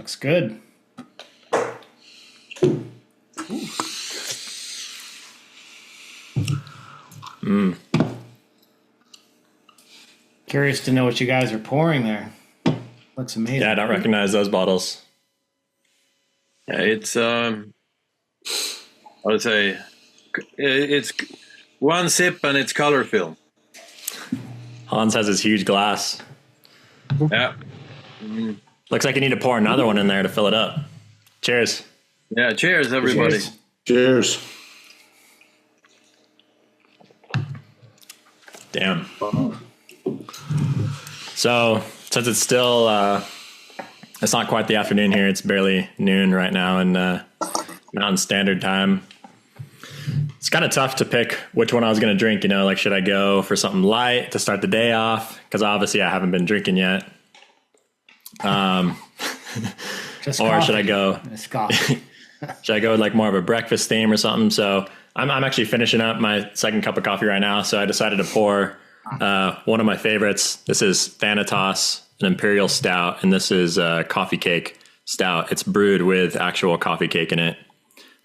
looks good. Curious to know what you guys are pouring there. Looks amazing. Yeah, I don't recognize those bottles. Yeah, it's I would say it's one sip and it's color film. Hans has his huge glass. Yeah. Looks like you need to pour another one in there to fill it up. Cheers. Yeah, cheers everybody. Cheers. Damn. So, since it's still, it's not quite the afternoon here. It's barely noon right now in Mountain Standard Time. It's kind of tough to pick which one I was going to drink. You know, like, should I go for something light to start the day off? Because obviously I haven't been drinking yet. Just or coffee. should I go? Should I go with like more of a breakfast theme or something? So I'm actually finishing up my second cup of coffee right now. So I decided to pour one of my favorites. This is Thanatos, an Imperial Stout, and this is a coffee cake stout. It's brewed with actual coffee cake in it.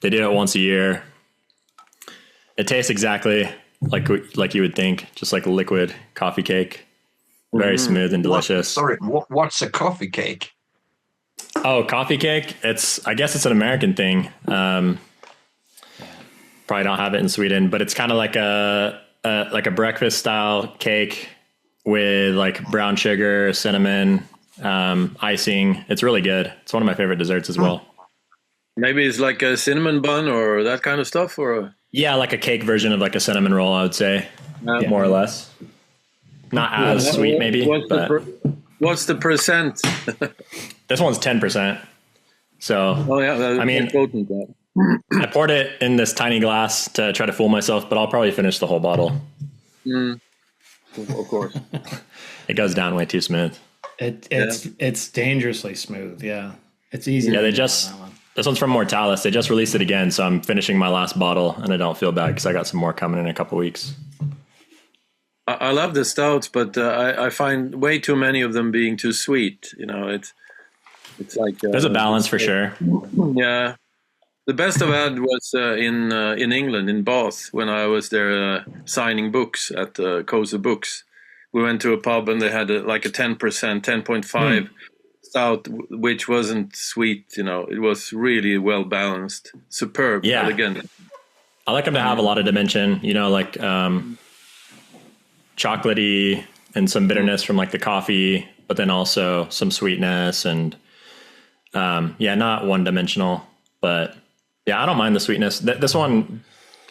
They do it once a year. It tastes exactly like you would think, just like liquid coffee cake. Very smooth and delicious. What's a coffee cake? Oh, coffee cake. I guess it's an American thing. Probably don't have it in Sweden, but it's kind of like a breakfast style cake with like brown sugar, cinnamon, icing. It's really good. It's one of my favorite desserts as well. Maybe it's like a cinnamon bun or that kind of stuff, or yeah, like a cake version of like a cinnamon roll, I would say, more or less. Not as sweet, maybe. What's the percent? This one's 10%. So, I mean, potent, I poured it in this tiny glass to try to fool myself, but I'll probably finish the whole bottle. Of course. It goes down way too smooth. It's dangerously smooth. Yeah, it's easy. Yeah, this one's from Mortalis. They just released it again, so I'm finishing my last bottle, and I don't feel bad because I got some more coming in a couple weeks. I love the stouts, but I find way too many of them being too sweet. You know, it's like there's a balance for sure. Yeah, the best I've had was in England, in Bath, when I was there signing books at Kosa Books. We went to a pub and they had like a 10%, 10.5 stout, which wasn't sweet. You know, it was really well balanced, superb, elegant. I like them to have a lot of dimension. You know, like chocolatey and some bitterness from like the coffee, but then also some sweetness and not one dimensional, but yeah, I don't mind the sweetness. This one's,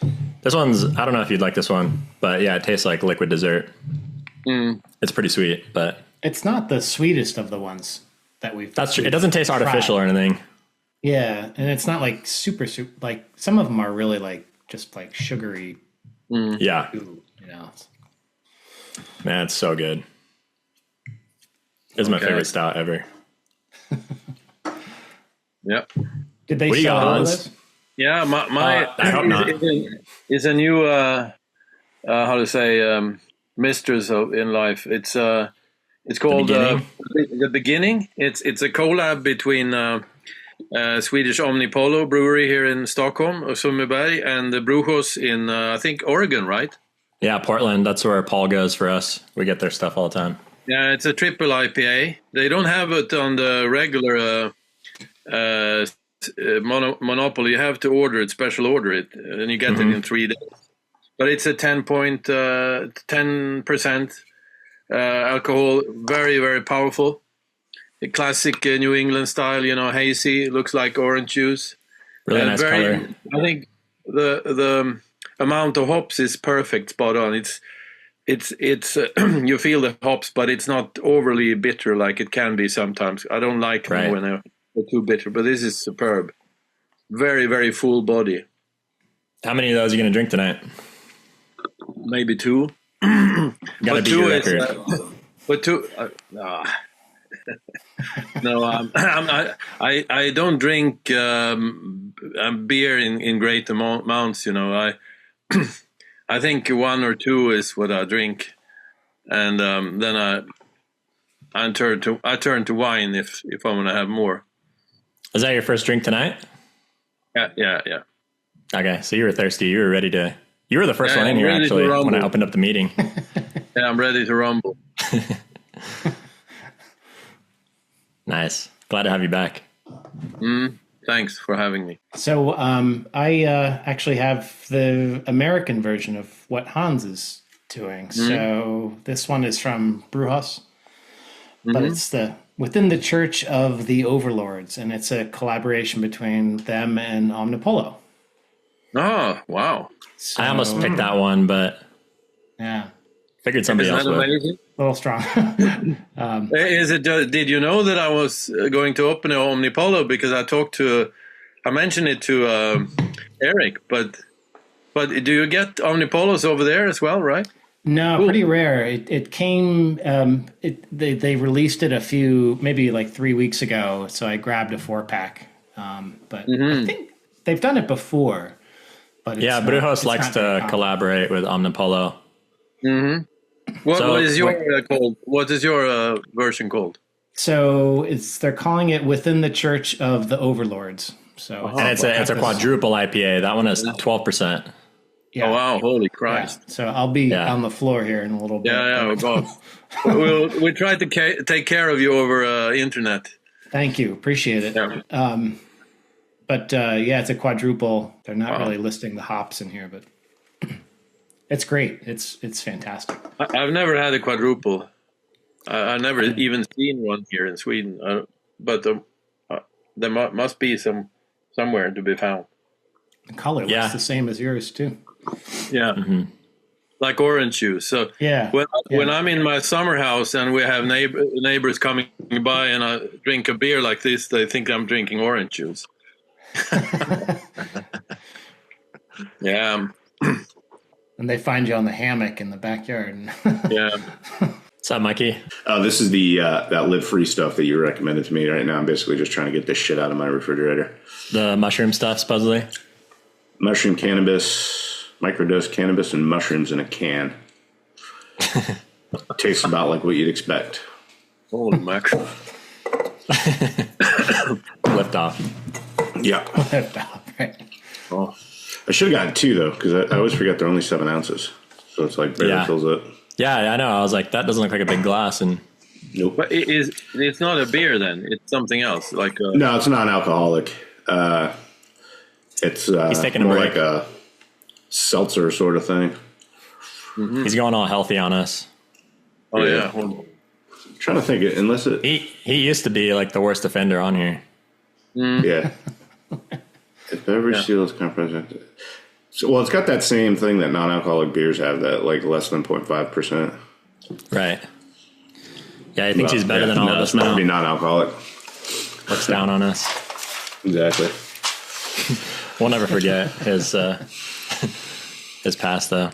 I don't know if you'd like this one, but yeah, it tastes like liquid dessert. It's pretty sweet, but it's not the sweetest of the ones that we've. That's true. It doesn't taste artificial or anything. Yeah. And it's not like super, like some of them are really like, just like sugary. Yeah. Food, you know. Man, it's so good. It's my favorite stout ever. Yep. Did they sell all of this? Yeah, my I hope not. Is a new how to say mistress in life. It's called The Beginning. It's a collab between Swedish Omnipollo Brewery here in Stockholm, Sundbyberg, and the Brewhouse in I think Oregon, right? Yeah, Portland. That's where Paul goes for us. We get their stuff all the time. Yeah, it's a triple IPA. They don't have it on the regular Monopoly. You have to order it, special order it, and you get it in 3 days. But it's a 10% alcohol, very, very powerful. A classic New England style, you know, hazy. It looks like orange juice. Really nice color. I think the amount of hops is perfect, spot on. It's you feel the hops, but it's not overly bitter like it can be sometimes. I don't like them when they're too bitter, but this is superb. Very, very full body. How many of those are you going to drink tonight? Maybe 2. Gotta beat your record. But 2. No, I don't drink beer in great amounts. You know, I think 1 or 2 is what I drink, and then I turn to wine if I want to have more. Is that your first drink tonight? Yeah. Okay, so you were thirsty. You were ready to. You were the first one in I'm here ready to actually when I rumble. opened up the meeting. Yeah, I'm ready to rumble. Nice. Glad to have you back. Thanks for having me. So I actually have the American version of what Hans is doing. So this one is from Brewhouse, but it's the Within the Church of the Overlords, and it's a collaboration between them and Omnipolo. Oh, wow. So, I almost picked that one, but yeah, figured somebody Isn't else that would. amazing? a little strong. Is it? Did you know that I was going to open an Omnipolo because I mentioned it to Eric, but do you get Omnipolos over there as well, right? No, pretty rare. It came. They released it maybe like 3 weeks ago. So I grabbed a 4-pack. But I think they've done it before. But it's not- Brewhouse it's likes not very to common. collaborate with Omnipolo. What is your called? What is your version called? So they're calling it Within the Church of the Overlords. So And it's a quadruple IPA. That one is 12%. yeah. Oh wow! Holy Yeah. Christ! So I'll be on the floor here in a little bit. Yeah, we're both. we try to take care of you over internet. Thank you. Appreciate it. Yeah. But it's a quadruple. They're not really listing the hops in here, but it's great. It's fantastic. I've never had a quadruple. I've never even seen one here in Sweden. But there must be somewhere to be found. The color looks the same as yours too. Yeah. Like orange juice. So when I'm in my summer house and we have neighbors coming by and I drink a beer like this, they think I'm drinking orange juice. Yeah. And they find you on the hammock in the backyard. Yeah. What's up, Mikey? This is the that live-free stuff that you recommended to me right now. I'm basically just trying to get this shit out of my refrigerator. The mushroom stuff, supposedly? Mushroom cannabis, microdose cannabis, and mushrooms in a can. Tastes about like what you'd expect. Holy mackerel. Lift off. Yeah. Right. Oh. I should have gotten 2, though, because I always forget they're only 7 ounces. So it's like barely fills it. Yeah, I know. I was like, that doesn't look like a big glass. And Nope. But it's not a beer then. It's something else. Like No, it's non-alcoholic. It's He's taking a more break. like a seltzer sort of thing. he's going all healthy on us. Oh yeah. I'm trying to think, unless it... He used to be like the worst offender on here. Yeah. If beverage seal is comprehensive. So, well, it's got that same thing that non-alcoholic beers have, that like less than 0.5%. Right. Yeah, he thinks he's better than all of us It's meant now. to be non-alcoholic. Looks down on us. Exactly. We'll never forget his his past, though.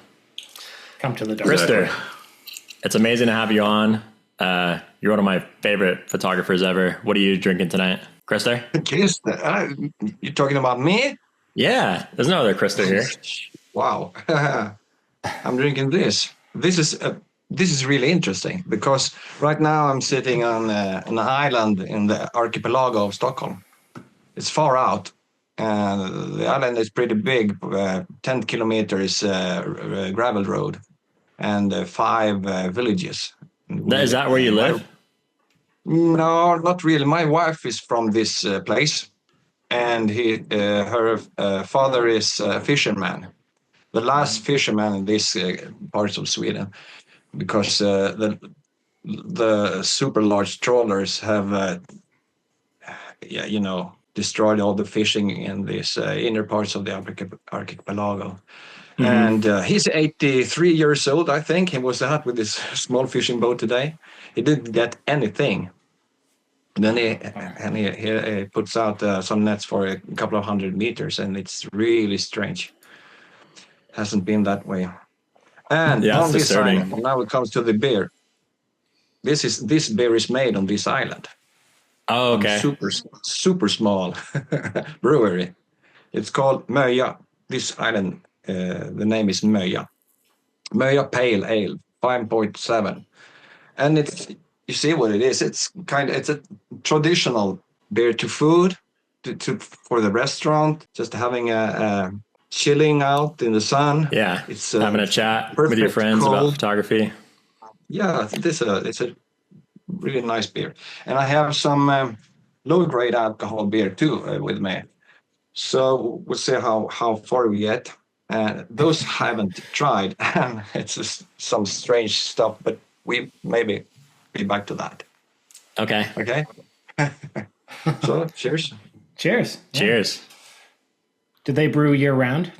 Come to the dark. Krister, it's amazing to have you on. You're one of my favorite photographers ever. What are you drinking tonight, Krister? Krister, you're talking about me? Yeah, there's no other Krister here. Wow. I'm drinking this. This is really interesting because right now I'm sitting on an island in the archipelago of Stockholm. It's far out. The island is pretty big, 10 kilometers gravel road and 5 villages. Is that where you live? No, not really. My wife is from this place, and her father is a fisherman, the last fisherman in these parts of Sweden, because the super large trawlers have, destroyed all the fishing in these inner parts of the archipelago. Mm-hmm. And he's 83 years old, I think. He was out with his small fishing boat today. He didn't get anything. Then he puts out some nets for a couple of 100 meters, and it's really strange. Hasn't been that way. And on this island, now it comes to the beer. This beer is made on this island. Oh, okay. Super small brewery. It's called Möja. This island, the name is Möja. Möja Pale Ale, 5.7, and you see what it is. It's a traditional beer to food, for the restaurant, just having a chilling out in the sun. Yeah, it's having a chat with your friends about photography. Yeah, it's a really nice beer, and I have some low grade alcohol beer too with me. So we'll see how far we get. Those haven't tried, and it's just some strange stuff, but we maybe be back to that. Okay. Okay. So cheers. Cheers. Yeah. Cheers. Do they brew year round?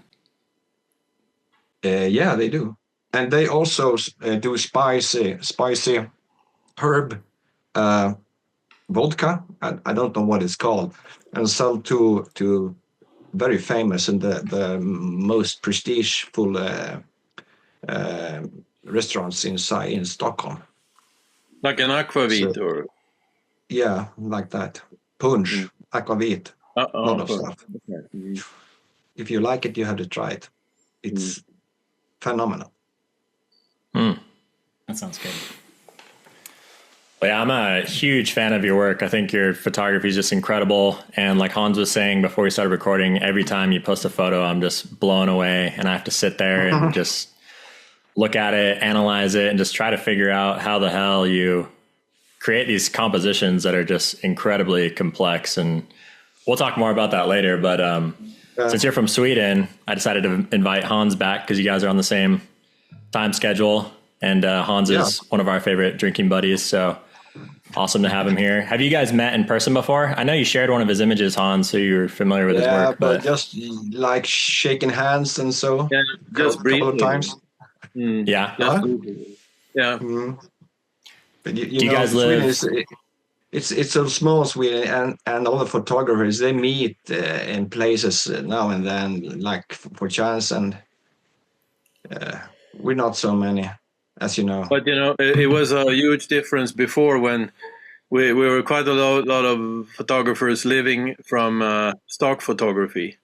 Yeah, they do, and they also do spicy herb vodka. I don't know what it's called, and sell to very famous and the most prestigeful restaurants in Stockholm. Like an aquavit or? Yeah, like that. Punch, aquavit, a lot of stuff. Okay. Mm. If you like it, you have to try it. It's phenomenal. That sounds good. Well, yeah, I'm a huge fan of your work. I think your photography is just incredible. And like Hans was saying before we started recording, every time you post a photo, I'm just blown away. And I have to sit there and just look at it, analyze it, and just try to figure out how the hell you create these compositions that are just incredibly complex. And we'll talk more about that later. But since you're from Sweden, I decided to invite Hans back because you guys are on the same time schedule. And Hans is one of our favorite drinking buddies. So awesome to have him here. Have you guys met in person before? I know you shared one of his images, Hans, so you're familiar with his work. But just like shaking hands and so. Yeah, just a couple of times. Yeah. Yeah. But do you guys live? It's so small, Sweden, and all the photographers, they meet in places now and then, like for chance, and we're not so many, as you know. But it was a huge difference before when we were quite a lot of photographers living from stock photography.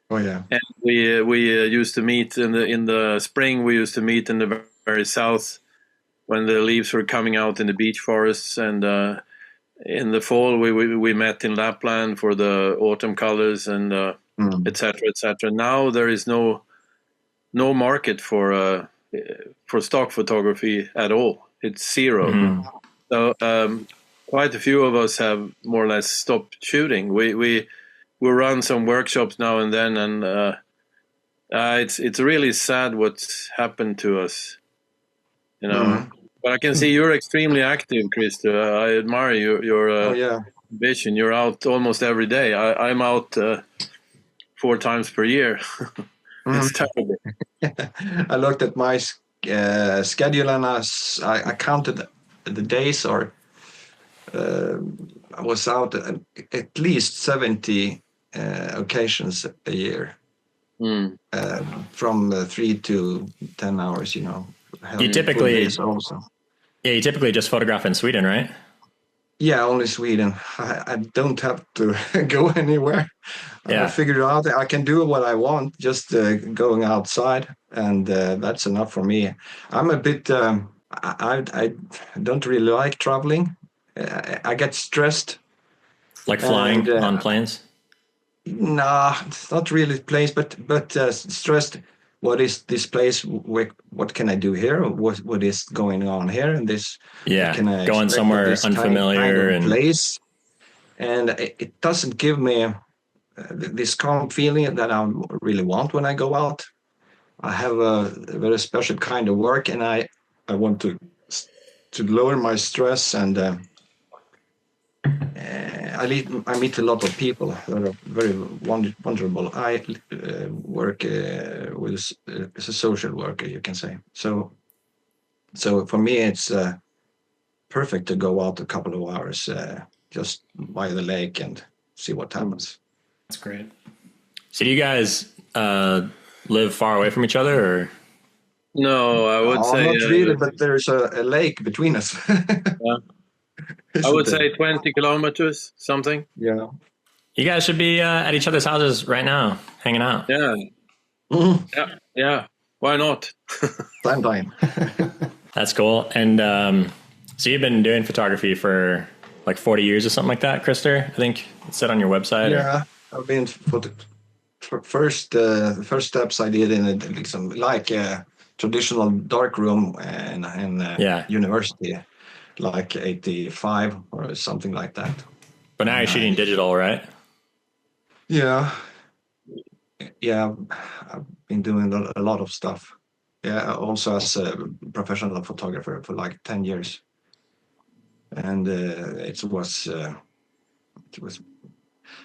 Oh yeah. And we used to meet in the spring. We used to meet in the very south when the leaves were coming out in the beech forests, and in the fall we met in Lapland for the autumn colors and etc. etc. Now there is no market for stock photography at all. It's zero. So quite a few of us have more or less stopped shooting. We run some workshops now and then, and it's really sad what's happened to us. But I can see you're extremely active, Krister. I admire your vision. You're out almost every day. I'm out 4 times per year. It's terrible. I looked at my schedule and I counted the days, or I was out at least 70 occasions a year, from 3 to 10 hours. You typically just photograph in Sweden, right? Yeah, only Sweden. I don't have to go anywhere. I figured out I can do what I want, just going outside, and that's enough for me. I'm a bit. I don't really like traveling. I get stressed. Like flying on planes? Nah, it's not really planes, but stressed. What is this place? What can I do here? What is going on here? And this, can I going somewhere unfamiliar kind of place, and it doesn't give me this calm feeling that I really want when I go out. I have a very special kind of work, and I want to lower my stress, and I meet a lot of people that are very wonderful. I work as a social worker, you can say. So for me, it's perfect to go out a couple of hours just by the lake and see what happens. That's great. So do you guys live far away from each other, or? No, I would say not really, but there's a lake between us. Yeah. I would say 20 kilometers, something. Yeah. You guys should be at each other's houses right now, hanging out. Yeah. Yeah. Why not? Time. That's cool. And so you've been doing photography for like 40 years or something like that, Krister? I think it said on your website. Yeah, I've been for the first steps I did in a traditional dark room in university, like 85 or something like that. But now you're shooting digital, right? Yeah, I've been doing a lot of stuff. Yeah, also as a professional photographer for like 10 years. And it was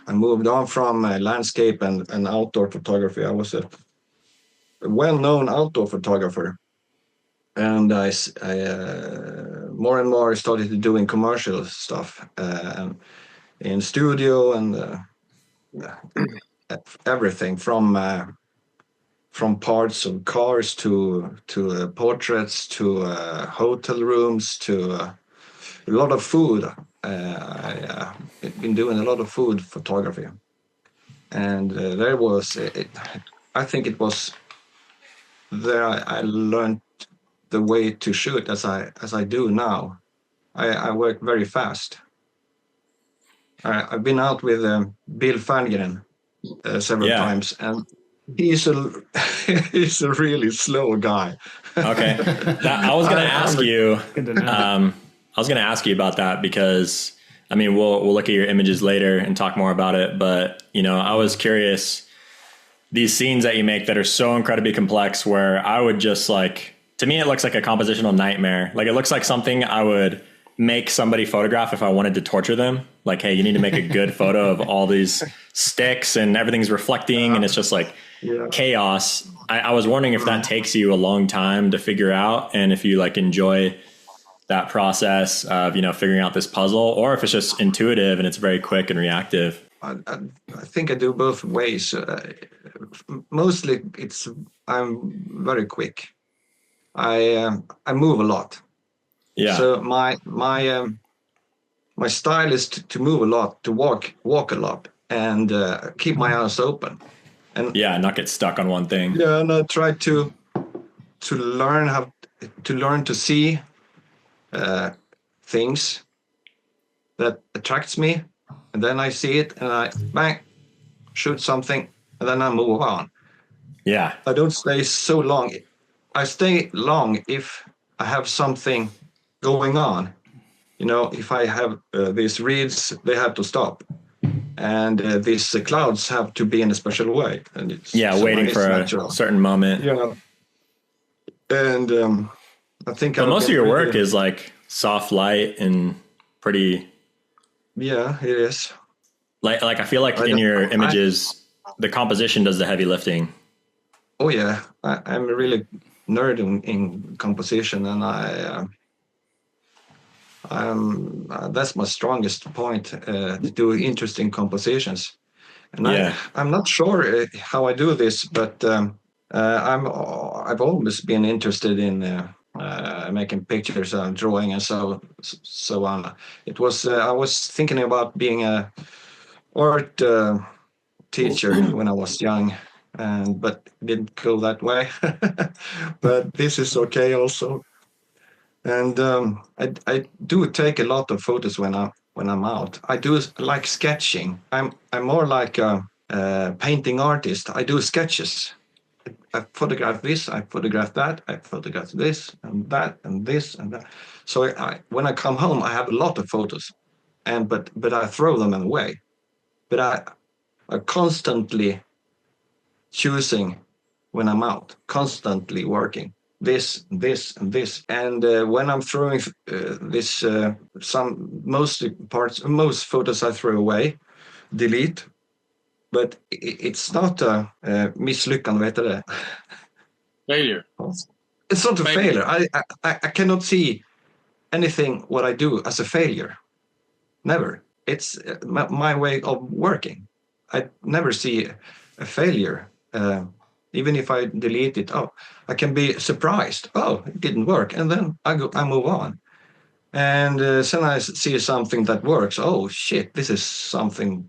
I moved on from landscape and outdoor photography. I was a well-known outdoor photographer, and I more and more started doing commercial stuff in studio and everything from parts of cars to portraits to hotel rooms to a lot of food. I've been doing a lot of food photography, and there was I think it was there I learned the way to shoot as I do now. I work very fast. I've been out with Bill Fangren several times, and he's a he's a really slow guy. Okay, I was going to ask you. I was going to ask you about that because, I mean, we'll look at your images later and talk more about it. But, you know, I was curious, these scenes that you make that are so incredibly complex where I would just like, to me, it looks like a compositional nightmare. Like it looks like something I would make somebody photograph if I wanted to torture them. Like, hey, you need to make a good photo of all these sticks and everything's reflecting and it's just like chaos. I was wondering if that takes you a long time to figure out and if you like enjoy that process of, you know, figuring out this puzzle, or if it's just intuitive and it's very quick and reactive. I think I do both ways. Mostly I'm very quick. I move a lot. Yeah. So my style is to move a lot, to walk a lot, and keep my eyes open. And not get stuck on one thing. Yeah, and I try to learn to see things that attracts me, and then I see it and I bang, shoot something, and then I move on. Yeah, I don't stay so long. I stay long if I have something going on. You know, if I have these reeds, they have to stop, and these clouds have to be in a special way. And it's waiting for a certain moment. Yeah, and I think. But most of your work is like soft light and pretty. Yeah, it is. Like I feel like in your images, the composition does the heavy lifting. Oh yeah, I'm a really nerd in composition, and that's my strongest point, to do interesting compositions. And I'm not sure how I do this, but I've always been interested in making pictures and drawing and so on. It was I was thinking about being a art teacher when I was young, but it didn't go that way. But this is okay also. And I do take a lot of photos when I'm out. I do like sketching. I'm more like a painting artist. I do sketches. I photograph this, I photograph that, I photograph this and that and this and that. So when I come home, I have a lot of photos, but I throw them away. But I constantly choosing when I'm out, constantly working. This, and this. And when I'm throwing most photos I throw away, delete. But it's not a misslyckande, vet du det? Failure. It's not a failure. I cannot see anything what I do as a failure. Never. It's my way of working. I never see a failure. Even if I delete it, I can be surprised. Oh, it didn't work, and then I move on. And then I see something that works. Oh shit, this is something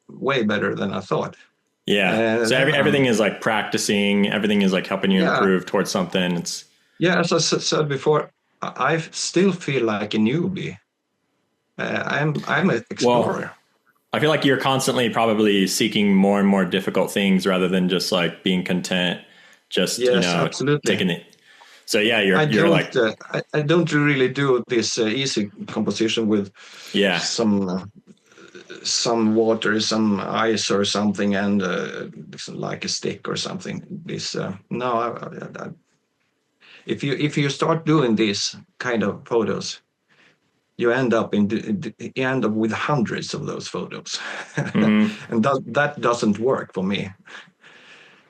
way better than I thought. Yeah. So everything is like practicing. Everything is like helping you improve towards something. As I said before, I still feel like a newbie. I'm an explorer. I feel like you're constantly probably seeking more and more difficult things rather than just like being content, just, Absolutely. taking it. So yeah, I don't really do this easy composition with some water, some ice or something, and like a stick or something. If you start doing these kind of photos, you end up with hundreds of those photos, and that doesn't work for me.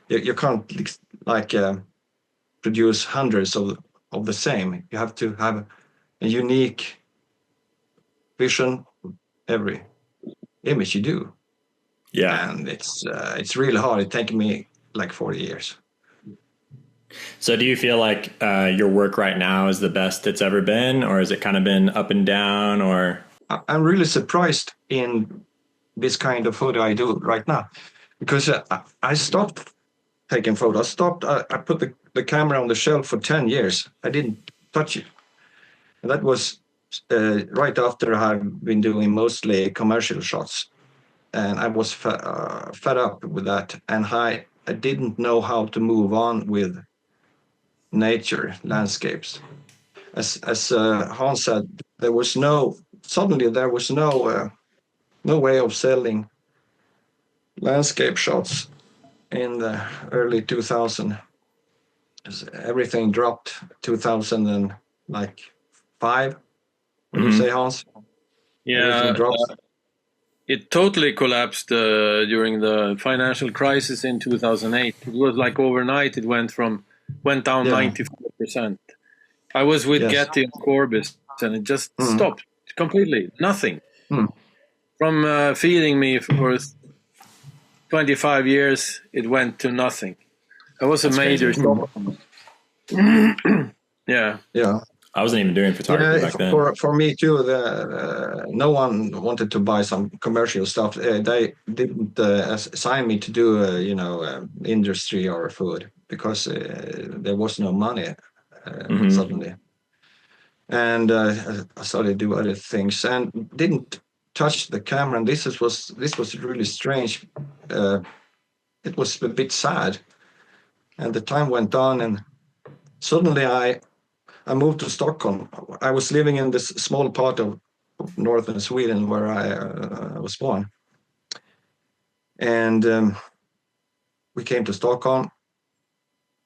You can't produce hundreds of the same. You have to have a unique vision every image you do. Yeah. And it's really hard. It's taken me like 40 years. So do you feel like your work right now is the best it's ever been, or has it kind of been up and down? Or I'm really surprised in this kind of photo I do right now, because I stopped taking photos. I put the camera on the shelf for 10 years. I didn't touch it. And that was right after I've been doing mostly commercial shots. And I was fed up with that. And I didn't know how to move on with nature, landscapes. As Hans said, there was no way of selling landscape shots in the early 2000s. Everything dropped 2005. What do you say, Hans? Yeah, it totally collapsed during the financial crisis in 2008. It was like overnight. It went down 95%. I was with Getty and Corbis, and it just stopped completely. Nothing. From feeding me for 25 years, it went to nothing. That was a major shock. Yeah. I wasn't even doing photography back then. For me too, no one wanted to buy some commercial stuff. They didn't assign me to do, industry or food, because there was no money suddenly. And I started to do other things and didn't touch the camera. And this was really strange. It was a bit sad. And the time went on, and suddenly I moved to Stockholm. I was living in this small part of northern Sweden where I was born. And we came to Stockholm.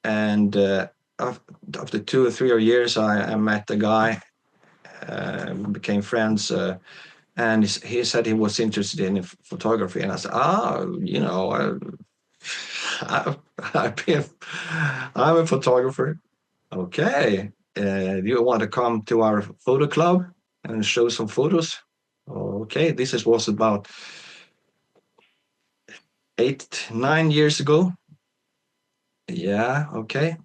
And after 2 or 3 years, I met a guy. We became friends. And he said he was interested in photography. And I said, I'm a photographer. Okay. Do you want to come to our photo club and show some photos? Okay. This was about 8-9 years ago. Yeah. Okay.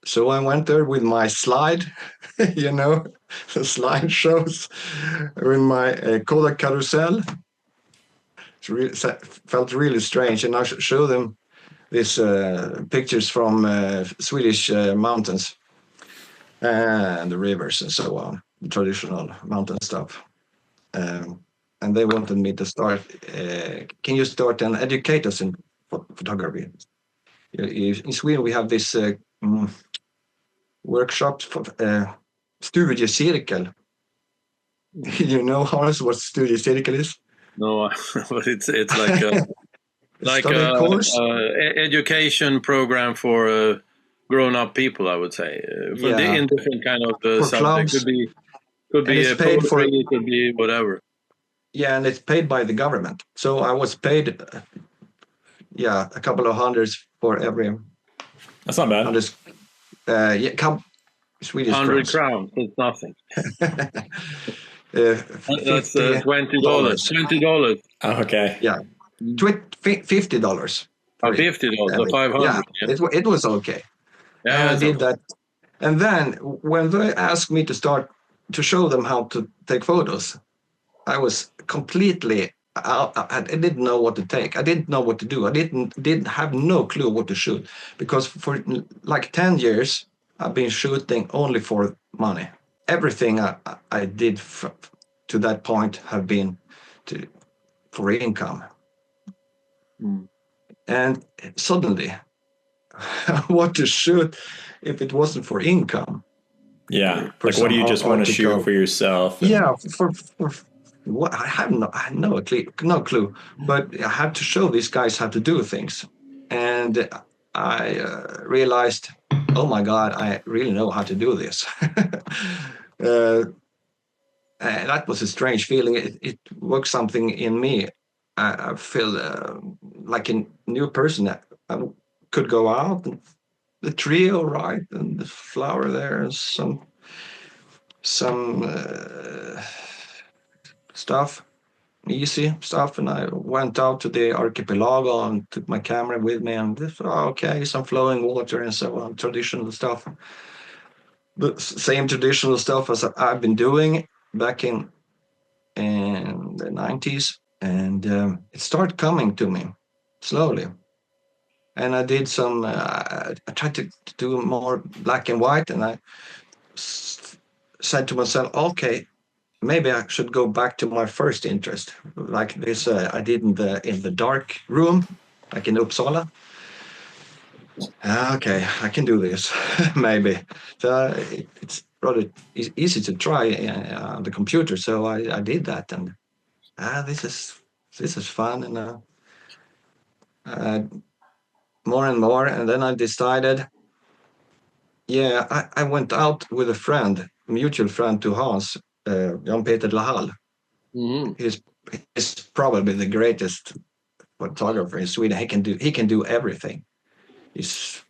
So I went there with my slide, the slide shows in my Kodak carousel. It felt really strange. And I showed them these pictures from Swedish mountains and the rivers and so on, the traditional mountain stuff. And they wanted me to start, can you start and educate us in photography? In Sweden, we have this workshops for studiecirkel. You know, Hans, what studiecirkel is? No, but it's like a education program for grown-up people, I would say, in different kind of subjects. Could be a poetry, it could be whatever. Yeah, and it's paid by the government. So I was paid, a couple of hundreds for every. That's not bad. Swedish 100 crowns. It's nothing. That's $20. $20. Oh, okay. Yeah, $50. $50. So 500. Yeah, it was okay. Yeah, I did that, and then when they asked me to start to show them how to take photos, I was completely out. I didn't know what to take. I didn't know what to do. I didn't have no clue what to shoot, because for like 10 years I've been shooting only for money. Everything I did to that point have been for income. And suddenly, what to shoot if it wasn't for income? Yeah. For Like, what do you just want to article. shoot for yourself? Yeah, for what I have no clue, but I had to show these guys how to do things, and I realized, oh my God, I really know how to do this. And that was a strange feeling. It woke something in me. I feel like a new person. I could go out and the tree, all right, and the flower there, and some stuff, easy stuff. And I went out to the archipelago and took my camera with me, and this, okay, some flowing water and so on, traditional stuff. The same traditional stuff as I've been doing back in the 90s. And it started coming to me slowly. And I did some, I tried to do more black and white, and I said to myself, okay, maybe I should go back to my first interest, like this I did in the dark room, like in Uppsala. Okay, I can do this, maybe. So it's rather easy to try on the computer, so I did that, and this is fun, and more and more, and then I decided, I went out with a friend, mutual friend to Hans, Jan-Peter Lahall. He's probably the greatest photographer in Sweden. He can do everything. He's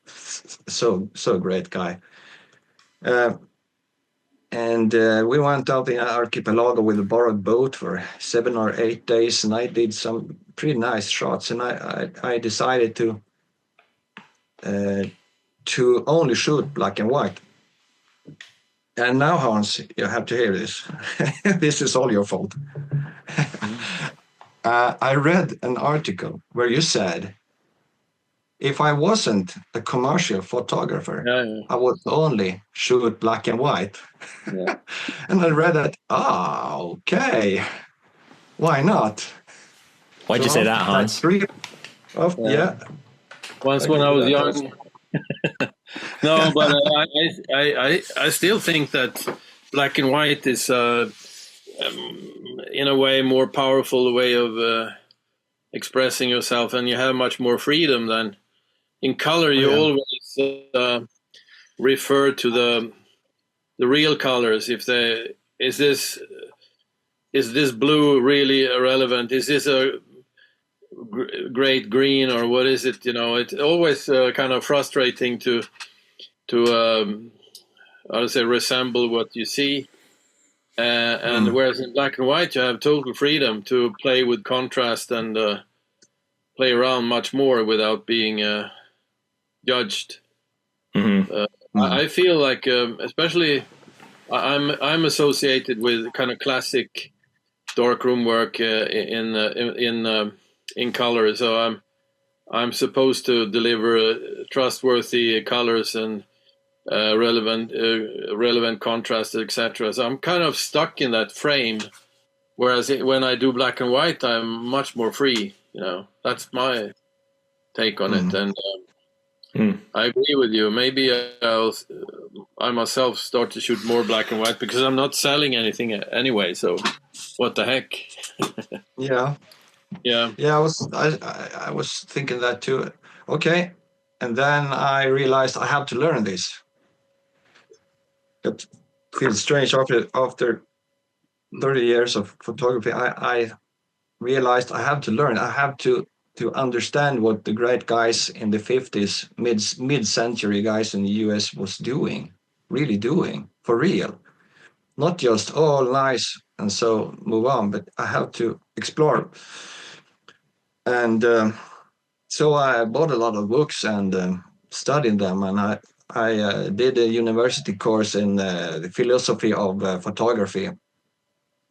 so great guy. And we went out in an archipelago with a borrowed boat for 7 or 8 days, and I did some pretty nice shots. And I decided to only shoot black and white. And now, Hans, you have to hear this. This is all your fault. I read an article where you said, if I wasn't a commercial photographer, I would only shoot black and white. Yeah. And I read that, okay, why not? Why'd you say that, Hans? Yeah. Once when I was young. No, but I still think that black and white is, in a way, more powerful way of expressing yourself, and you have much more freedom than in color. You always refer to the real colors. If is this blue really irrelevant? Is this a great green, or what is it? It's always kind of frustrating to I would say resemble what you see, and whereas in black and white you have total freedom to play with contrast and play around much more without being judged. I feel like especially I'm associated with kind of classic darkroom work in color, so I'm supposed to deliver trustworthy colors and relevant contrast, etc. So I'm kind of stuck in that frame. Whereas when I do black and white, I'm much more free. That's my take on it, and I agree with you. Maybe I myself start to shoot more black and white because I'm not selling anything anyway. So what the heck? Yeah. I was thinking that too. Okay, and then I realized I have to learn this. It feels strange after 30 years of photography. I realized I have to learn. I have to understand what the great guys in the 50s, mid-century guys in the US was really doing for real. Not just, nice, and so move on, but I have to explore. And so I bought a lot of books and studied them, and I did a university course in the philosophy of photography,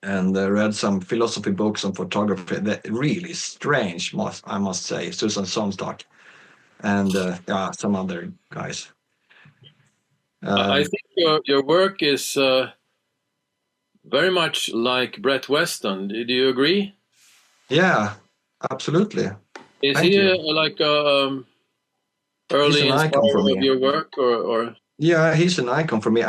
and read some philosophy books on photography that really strange, I must say, Susan Sontag and some other guys. I think your work is very much like Brett Weston. Do you agree? Yeah, absolutely. Is Thank he you. He's early an icon for inspired of me. your work, or? Yeah, he's an icon for me.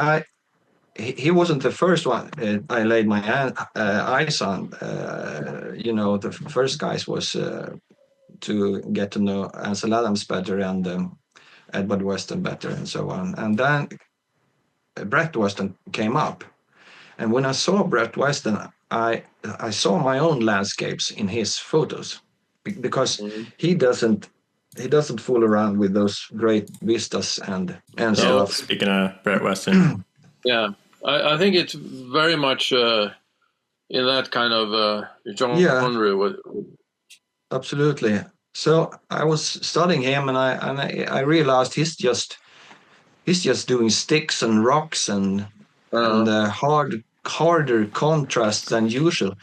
He wasn't the first one I laid my eyes on. The first guys was to get to know Ansel Adams better and Edward Weston better and so on. And then Brett Weston came up. And when I saw Brett Weston, I saw my own landscapes in his photos because he doesn't fool around with those great vistas and stuff. Speaking of Brett Weston. Yeah, I think it's very much in that kind of genre. Yeah, absolutely. So I was studying him, and I realized he's just doing sticks and rocks and harder contrasts than usual.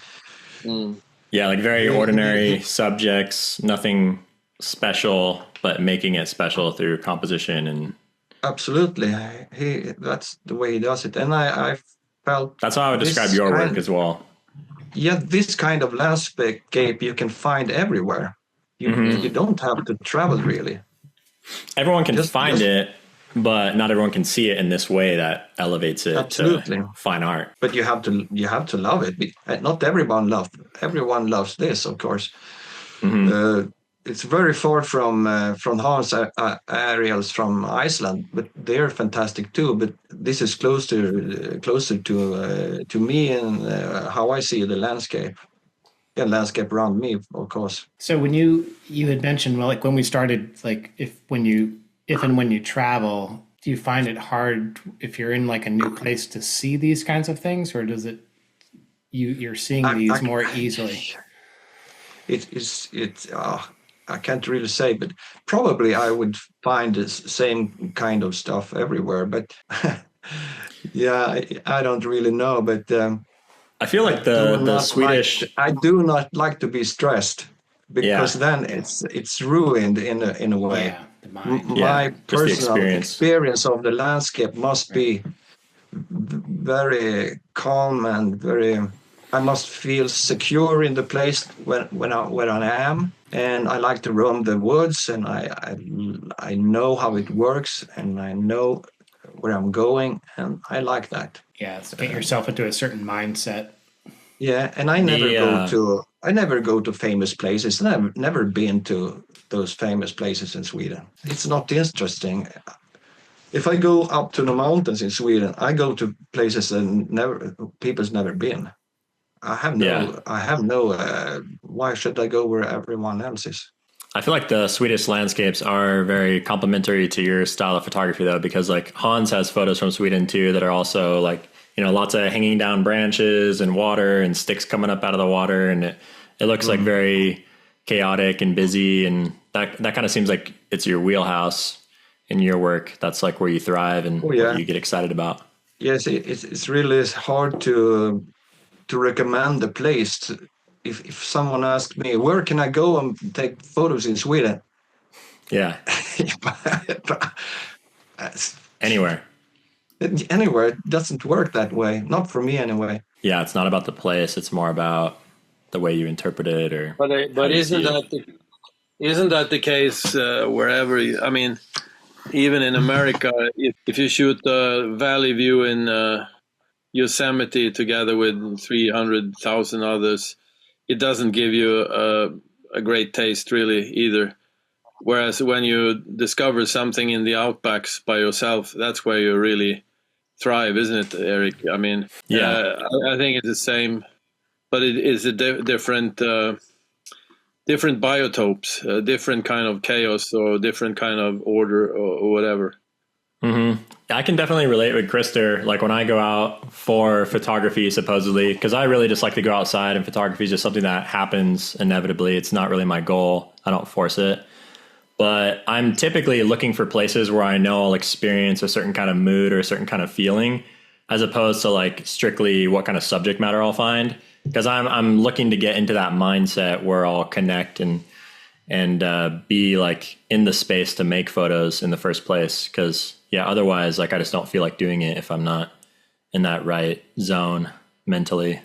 Yeah, like very ordinary subjects, nothing special, but making it special through composition and. Absolutely, that's the way he does it, and I felt that's how I would describe your work as well. Yeah, this kind of landscape you can find everywhere. You don't have to travel really. Everyone can find it, but not everyone can see it in this way that elevates it to fine art. But you have to love it. Not everyone loves this, of course. It's very far from Hans aerials from Iceland, but they're fantastic too. But this is closer to me and how I see the landscape. Yeah, landscape around me, of course. So when you had mentioned, well, like when we started, like if and when you travel, do you find it hard if you're in like a new place to see these kinds of things, or does it you're seeing these more easily? I can't really say, but probably I would find the same kind of stuff everywhere. But yeah, I don't really know. But I feel like the Swedish. I do not like to be stressed because then it's ruined in a way. Yeah, the mind. My personal experience of the landscape must be very calm and very. I must feel secure in the place when I am, and I like to roam the woods, and I know how it works, and I know where I'm going, and I like that. Yeah, so get yourself into a certain mindset. Yeah, and I never go to famous places. I've never been to those famous places in Sweden. It's not interesting. If I go up to the mountains in Sweden, I go to places that people's never been. I have no. Why should I go where everyone else is? I feel like the Swedish landscapes are very complementary to your style of photography, though, because like Hans has photos from Sweden too that are also like, lots of hanging down branches and water and sticks coming up out of the water, and it looks like very chaotic and busy, and that kind of seems like it's your wheelhouse in your work. That's like where you thrive and what you get excited about. Yes, it's really hard to recommend the place. If someone asks me, where can I go and take photos in Sweden? Yeah. Anywhere. Anywhere. It doesn't work that way. Not for me anyway. Yeah, it's not about the place. It's more about the way you interpret it. But isn't that the case wherever? I mean, even in America, if you shoot a valley view in Yosemite together with 300,000 others, it doesn't give you a great taste really either. Whereas when you discover something in the outbacks by yourself, that's where you really thrive, isn't it, Eric? I mean, I think it's the same, but it is a different biotopes, different kind of chaos or different kind of order or whatever. Mm-hmm. I can definitely relate with Krister. Like when I go out for photography, supposedly, because I really just like to go outside, and photography is just something that happens inevitably. It's not really my goal. I don't force it. But I'm typically looking for places where I know I'll experience a certain kind of mood or a certain kind of feeling, as opposed to like strictly what kind of subject matter I'll find. Because I'm looking to get into that mindset where I'll connect and be like in the space to make photos in the first place. Because otherwise, like I just don't feel like doing it if I'm not in that right zone. mentally.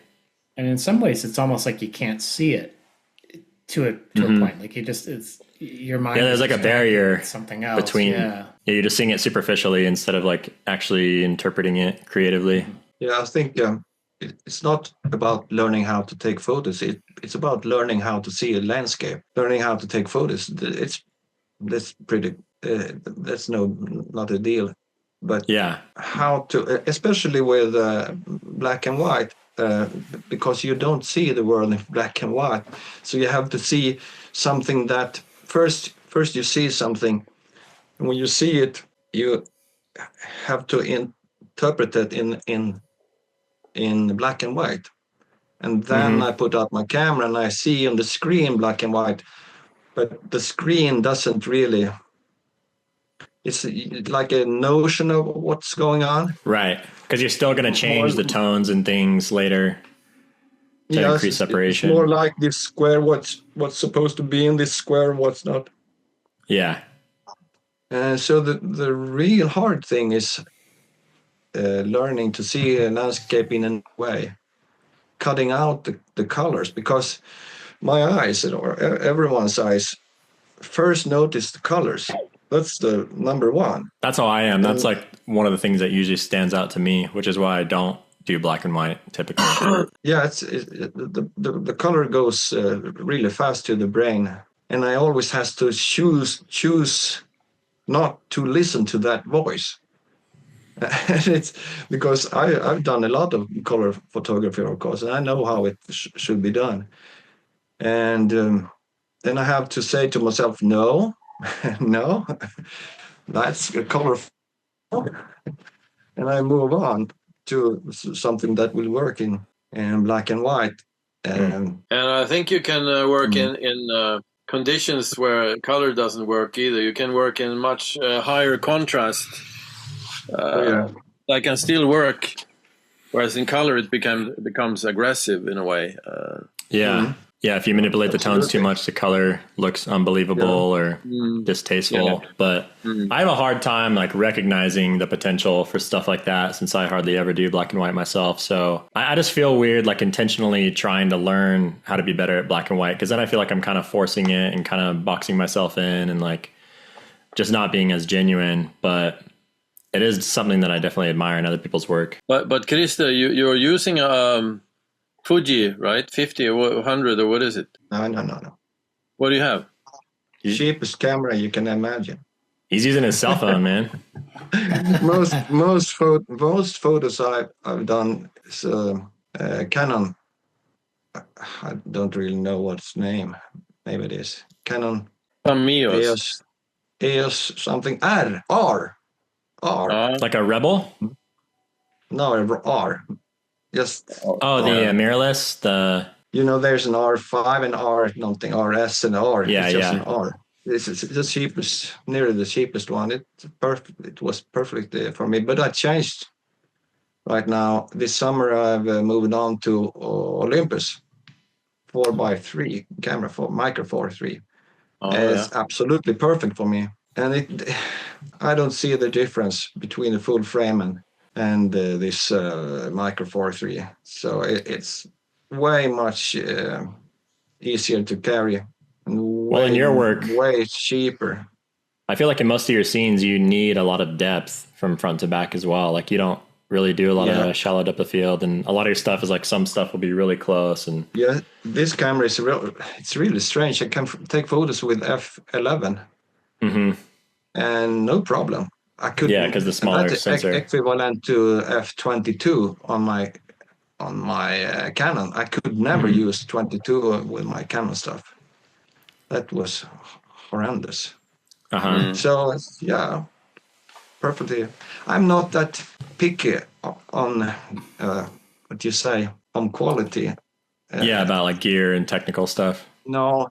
And in some ways, it's almost like you can't see it to a point. Like it's your mind. Yeah, there's like a barrier something else between. Yeah, you're just seeing it superficially instead of like actually interpreting it creatively. Yeah, I think it's not about learning how to take photos. It's about learning how to see a landscape, learning how to take photos. That's pretty. That's not a deal. But how to, especially with black and white, because you don't see the world in black and white. So you have to see something that first you see something, and when you see it, you have to interpret it in black and white. And then I put out my camera and I see on the screen black and white, but the screen doesn't really. It's like a notion of what's going on. Right. Because you're still going to change the tones and things later to increase separation. It's more like this square, what's supposed to be in this square, what's not. Yeah. So the real hard thing is learning to see a landscape in a way, cutting out the colors, because my eyes, or everyone's eyes, first notice the colors. That's the number one. That's how I am. That's like one of the things that usually stands out to me, which is why I don't do black and white typically. Yeah, the color goes really fast to the brain, and I always has to choose not to listen to that voice. It's because I've done a lot of color photography, of course, and I know how it should be done. And then I have to say to myself, no. No, that's a color, and I move on to something that will work in black and white. And I think you can work in conditions where color doesn't work either. You can work in much higher contrast. That can still work, whereas in color it becomes aggressive in a way. Yeah, if you manipulate the tones too much, the color looks unbelievable or distasteful. But I have a hard time like recognizing the potential for stuff like that, since I hardly ever do black and white myself. So I just feel weird like intentionally trying to learn how to be better at black and white, because then I feel like I'm kind of forcing it and kind of boxing myself in and like just not being as genuine. But it is something that I definitely admire in other people's work. But Krister, you're using Fuji, right? 50 or 100 or what is it? No. What do you have? Cheapest camera you can imagine. He's using his cell phone, man. most photos I've done is Canon. I don't really know what's name. Maybe it is Canon. EOS something R. Like a Rebel? No, R. Just the mirrorless, there's an R5 and R something, RS and R. It's just an R. This is the cheapest, nearly the cheapest one. It was perfect for me, but I changed right now. This summer I've moved on to Olympus 4x3 camera for Micro Four 3. It's absolutely perfect for me, and I don't see the difference between the full frame and this Micro Four 3. So it's way much easier to carry. And in your work, way cheaper. I feel like in most of your scenes, you need a lot of depth from front to back as well. Like you don't really do a lot of shallow depth of field, and a lot of your stuff is like some stuff will be really close. And this camera is it's really strange. I can take photos with f11, and no problem. I could because the smaller sensor equivalent to f22 on my Canon. I could never use 22 with my Canon stuff. That was horrendous. So perfectly. I'm not that picky on what you say on quality. About like gear and technical stuff. No,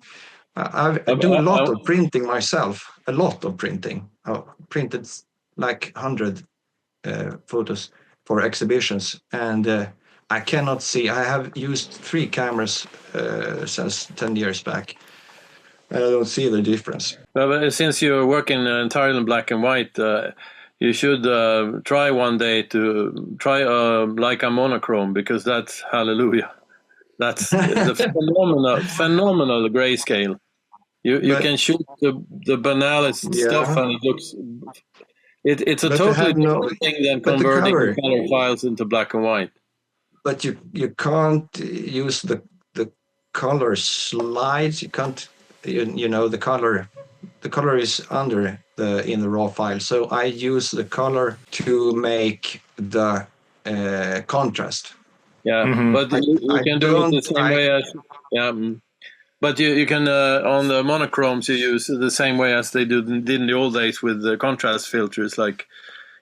I do a lot of printing myself. A lot of printing. I printed like 100 photos for exhibitions, and I cannot see. I have used 3 cameras since 10 years back. I don't see the difference. But since you're working entirely in black and white, you should try one day to try like a monochrome, because that's hallelujah. That's the phenomenal grayscale. You can shoot the banalest stuff, and it looks. It's a totally different thing than converting the color files into black and white. But you can't use the color slides. You can't, the color is under in the raw file. So I use the color to make the contrast. Yeah, but you can do it the same way as But you can on the monochromes you use the same way as they did in the old days with the contrast filters like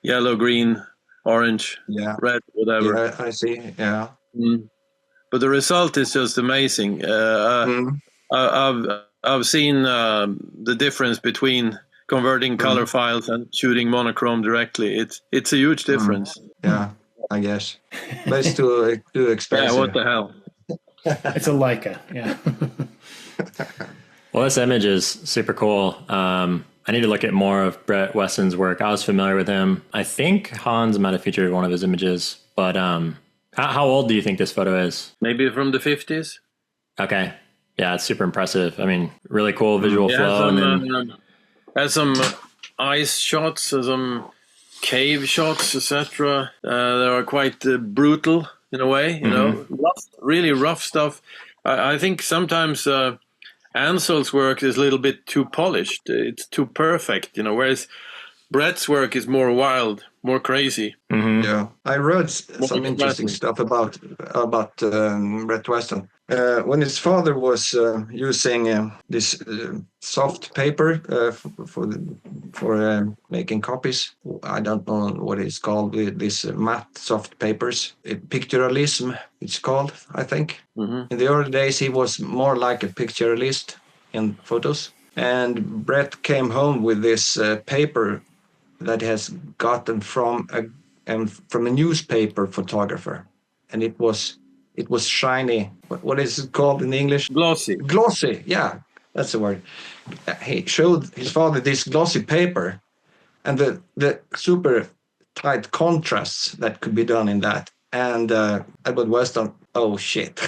yellow, green, orange, red, whatever. Yeah, I see. Yeah. But the result is just amazing. I've seen the difference between converting color files and shooting monochrome directly. It's a huge difference. Yeah, I guess. But it's too expensive. Yeah, what the hell? It's a Leica, yeah. Well, this image is super cool. I need to look at more of Brett Weston's work. I was familiar with him. I think Hans might have featured one of his images, but how old do you think this photo is? Maybe from the 50s. Okay. Yeah, it's super impressive. I mean, really cool visual flow. Has some ice shots, some cave shots, etc. They are quite brutal in a way, really rough stuff. I think sometimes Ansel's work is a little bit too polished. It's too perfect, whereas Brett's work is more wild, more crazy. Yeah, I read some interesting stuff about Brett Weston. When his father was using this soft paper for making copies, I don't know what it's called, these matte soft papers. Pictorialism, it's called, I think. In the early days, he was more like a pictorialist in photos. And Brett came home with this paper that has gotten from a newspaper photographer, and it was shiny. What is it called in English? Glossy. Yeah, that's the word. He showed his father this glossy paper, and the super tight contrasts that could be done in that. And Edward Weston, oh shit!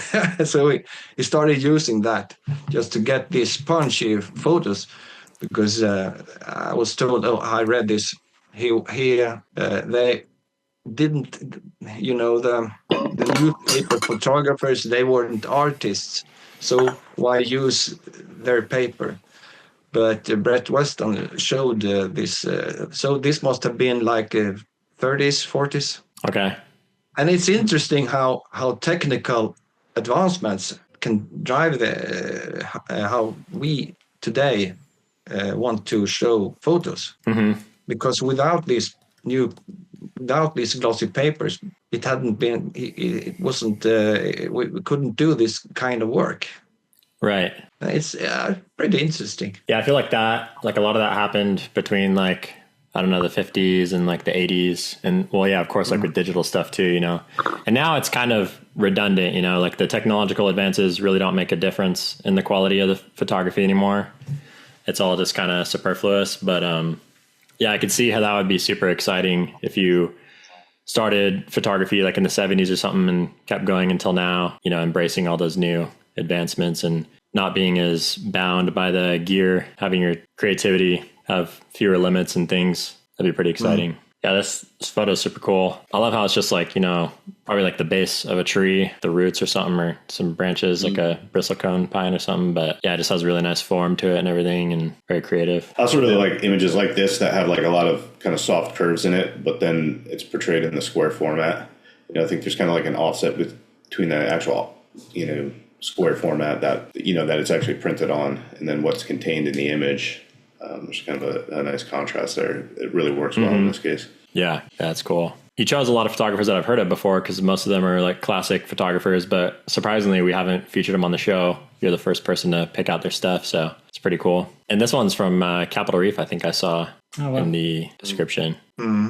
So he started using that just to get these punchy photos. Because I was told, I read this. They didn't, the newspaper photographers, they weren't artists, so why use their paper? But Brett Weston showed this. So this must have been like 30s, 40s. Okay. And it's interesting how technical advancements can drive how we today want to show photos, because without these glossy papers, it hadn't been. It wasn't. We couldn't do this kind of work. Right. It's pretty interesting. Yeah, I feel like that. Like a lot of that happened between the 50s and the 80s, and of course, with digital stuff too. And now it's kind of redundant. The technological advances really don't make a difference in the quality of the photography anymore. It's all just kind of superfluous, but I could see how that would be super exciting if you started photography in the 70s or something and kept going until now, embracing all those new advancements and not being as bound by the gear, having your creativity have fewer limits and things. That'd be pretty exciting. Yeah, this photo is super cool. I love how it's just probably the base of a tree, the roots or something, or some branches, like a bristlecone pine or something. But yeah, it just has really nice form to it and everything, and very creative. I also really like images like this that have a lot of kind of soft curves in it, but then it's portrayed in the square format. I think there's kind of an offset between the actual, square format that, that it's actually printed on, and then what's contained in the image. There's kind of a nice contrast there. It really works well in this case. Yeah, that's cool. You chose a lot of photographers that I've heard of before, because most of them are classic photographers, but surprisingly, we haven't featured them on the show. You're the first person to pick out their stuff, so it's pretty cool. And this one's from Capitol Reef, I think I saw in the description.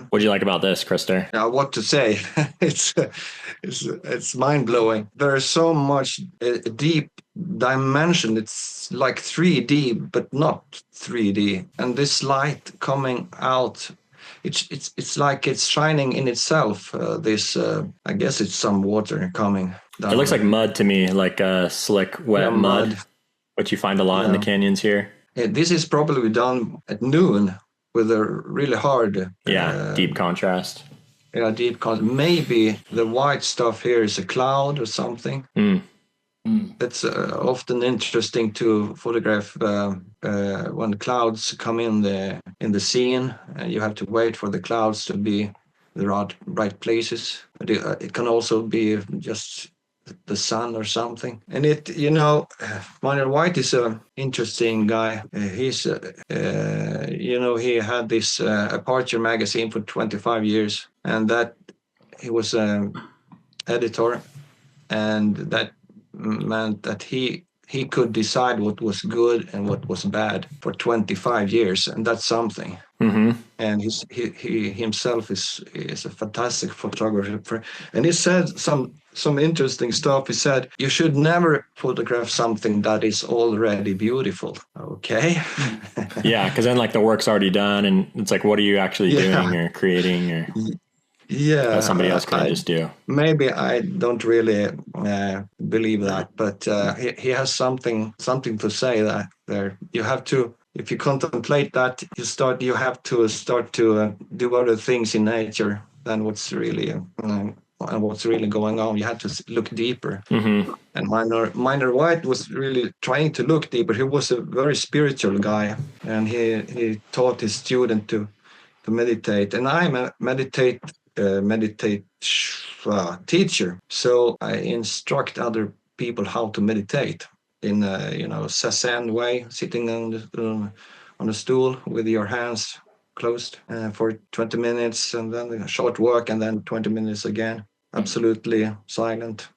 What do you like about this, Krister? Now, what to say? It's mind-blowing. There's so much deep dimension. It's like 3D, but not 3D. And this light coming out, it's like it's shining in itself. I guess it's some water coming down. It looks like mud to me, like slick, wet mud, which you find a lot in the canyons here. This is probably done at noon with a really hard... deep contrast. Yeah, maybe the white stuff here is a cloud or something. That's often interesting to photograph when clouds come in the scene, and you have to wait for the clouds to be the right places. But it can also be just the sun or something. And Minor White is an interesting guy. He's he had this Aperture magazine for 25 years, and that he was an editor, and that meant that he could decide what was good and what was bad for 25 years, and that's something. And he himself is a fantastic photographer, and he said some interesting stuff. He said, you should never photograph something that is already beautiful. Okay. Yeah, because then like the work's already done, and it's like, what are you actually doing or creating or that somebody else can just do? Maybe I don't really believe that, but he has something to say that there. You have to, if you contemplate that, you have to start to do other things in nature than what's really going on. You have to look deeper. And Minor White was really trying to look deeper. He was a very spiritual guy, and he taught his student to meditate. And I'm a meditate teacher, so I instruct other people how to meditate in a Sazen way, sitting on a stool with your hands closed for 20 minutes, and then a short walk, and then 20 minutes again, absolutely silent.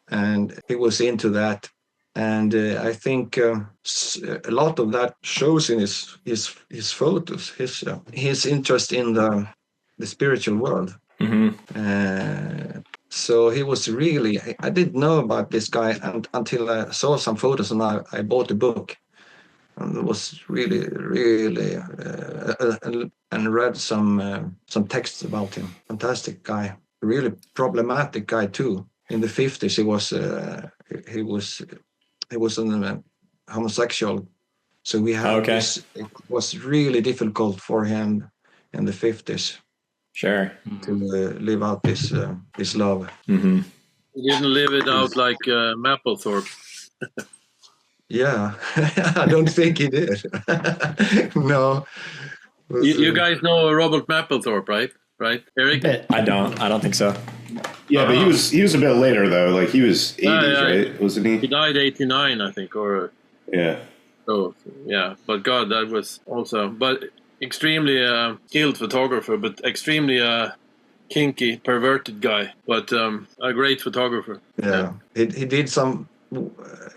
And he was into that, and I think a lot of that shows in his photos, his interest in the spiritual world. So he was really, I didn't know about this guy until I saw some photos, and I bought a book, and it was really and read some texts about him. Fantastic guy, really problematic guy too. In the 50s, he was a homosexual, so we had this. It was really difficult for him in the 50s. Sure. To live out this love. He didn't live it out like Mapplethorpe. Yeah, I don't think he did. No. You guys know Robert Mapplethorpe, right, Eric? I don't think so. Yeah, but he was a bit later though. Like he was 80s, right? Wasn't he? He died 89, I think, or yeah. Oh, yeah. But God, that was also extremely skilled photographer, but extremely kinky, perverted guy, but a great photographer. Yeah. He did some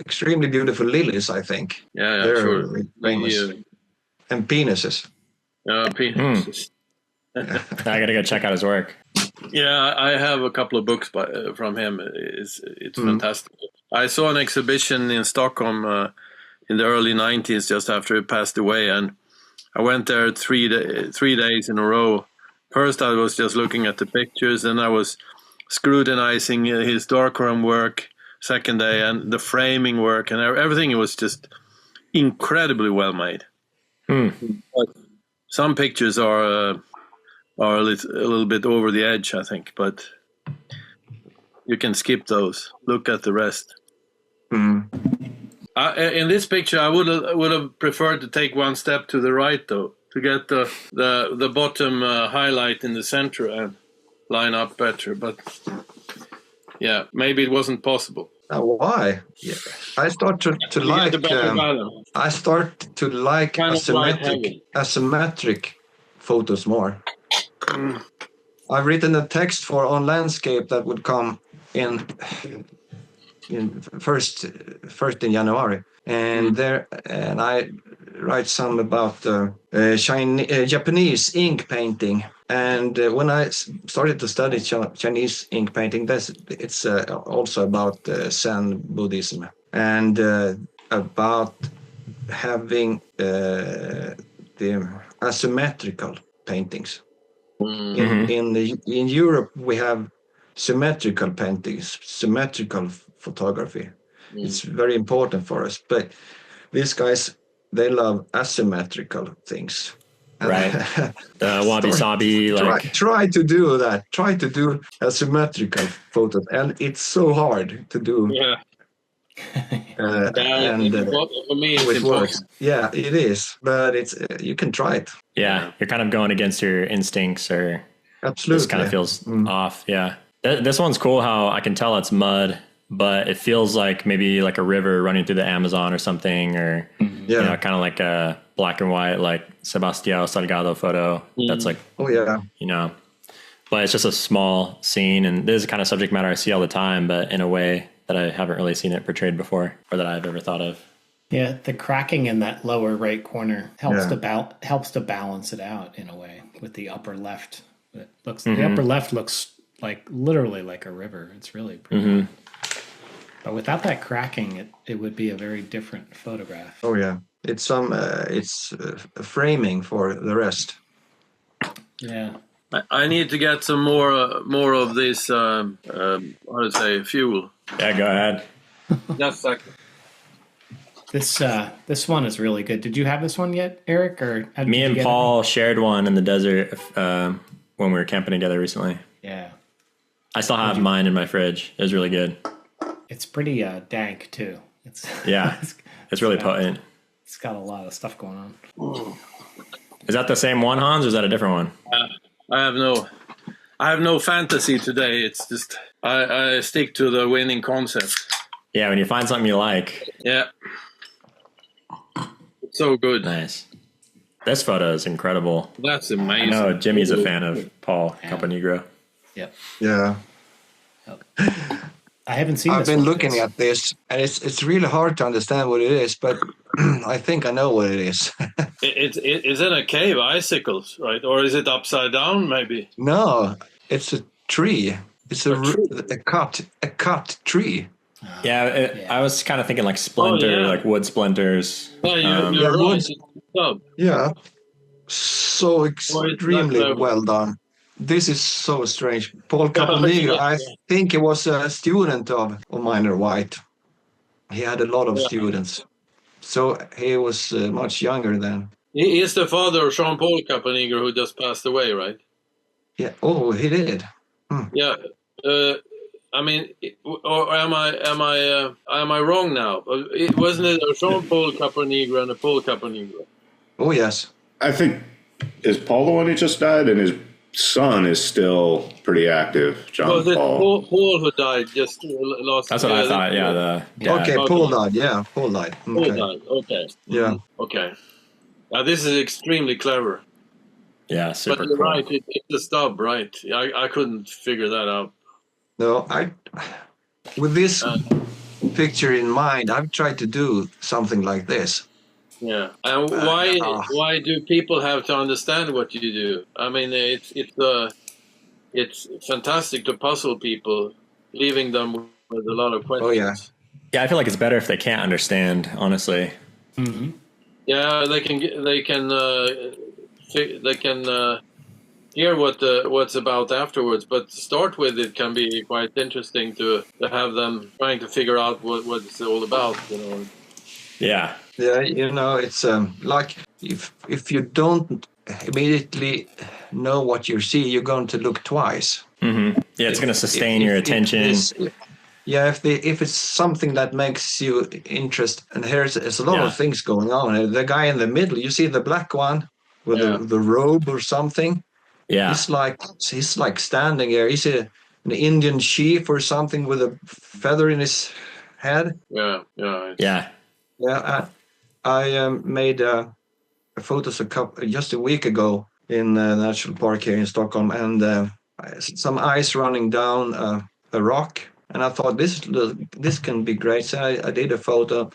extremely beautiful lilies, I think. Yeah, they're sure. famous. And penises. Penises. I gotta go check out his work. Yeah, I have a couple of books from him. It's fantastic. I saw an exhibition in Stockholm in the early 90s, just after he passed away, and I went there 3 days in a row. First, I was just looking at the pictures, and I was scrutinizing his darkroom work. Second day, and the framing work and everything was just incredibly well made. But some pictures are a little bit over the edge, I think, but you can skip those. Look at the rest. In this picture, I would have preferred to take one step to the right, though, to get the bottom highlight in the center and line up better. But yeah, maybe it wasn't possible. Why? Yeah. I start to like. I start to like asymmetric photos more. I've written a text for On Landscape that would come in first in January, and I write some about Japanese ink painting. And when I started to study Chinese ink painting, it's also about Zen Buddhism and about having the asymmetrical paintings. In Europe, we have symmetrical paintings, symmetrical photography. It's very important for us. But these guys, they love asymmetrical things. Right. The wabi-sabi, like... Try to do that. Try to do asymmetrical photos. And it's so hard to do. Yeah. And for me, it's it works. Yeah, it is. But it's you can try it. Yeah, you're kind of going against your instincts, or absolutely, this kind of feels off. Yeah, this one's cool. How I can tell it's mud, but it feels like maybe like a river running through the Amazon or something, or you know, kind of like a black and white, like Sebastião Salgado photo. That's like, you know, but it's just a small scene, and this is the kind of subject matter I see all the time, but in a way that I haven't really seen it portrayed before, or that I've ever thought of. Yeah, the cracking in that lower right corner helps to balance it out in a way with the upper left. It looks the upper left looks like literally like a river. It's really pretty. But without that cracking, it would be a very different photograph. Oh yeah, it's a framing for the rest. Yeah. I need to get some more of this. How to say fuel? Yeah, go ahead. Just a second. This one is really good. Did you have this one yet, Eric? Or me and Paul shared one in the desert when we were camping together recently. Yeah. I still have mine in my fridge. It was really good. It's pretty dank too. It's it's really potent. It's got a lot of stuff going on. Is that the same one, Hans, or is that a different one? I have no fantasy today. It's just I stick to the winning concept. Yeah, when you find something you like. Yeah. It's so good. Nice. This photo is incredible. That's amazing. I know Jimmy's a fan of Paul Caponigro. Yep. Yeah. I haven't seen. I've been looking at this, and it's really hard to understand what it is, but I think I know what it is. Is it a cave, icicles, right? Or is it upside down, maybe? No, it's a tree. It's a cut tree. Yeah, I was kind of thinking like splinter, like wood splinters. Yeah, you're right. Yeah, so extremely well done. This is so strange. Paul Caponigro, I think he was a student of Minor White. He had a lot of students. So he was much younger then. He is the father of Jean-Paul Caponigro, who just passed away, right? Yeah. Oh, he did. Yeah. I mean, or am I wrong now? Wasn't it a Jean-Paul Caponigro and a Paul Caponigro? Oh yes. I think is Paul the one who just died, and his son is still pretty active. John Paul. Paul who died just last. That's what I thought. Yeah. Paul died. Yeah, Paul died. Paul died. Okay. Yeah. Okay. Now this is extremely clever. Yeah, super but you're cool. right. It's a stub, right? I couldn't figure that out. No, with this picture in mind, I've tried to do something like this. Yeah, and why do people have to understand what you do? I mean, it's fantastic to puzzle people, leaving them with a lot of questions. Oh yeah, yeah. I feel like it's better if they can't understand. Honestly. Mm-hmm. Yeah, they can hear what's about afterwards. But to start with, it can be quite interesting to have them trying to figure out what it's all about. You know. Yeah. Yeah, you know, it's like if you don't immediately know what you see, you're going to look twice. Mm-hmm. Yeah, it's going to sustain your attention. If it's something that makes you interested, and there's a lot of things going on. The guy in the middle, you see the black one with the robe or something. Yeah, he's like standing there. He's an Indian chief or something with a feather in his head. Yeah. I made a photos just a week ago in the National Park here in Stockholm, and some ice running down a rock, and I thought this can be great. So I did a photo,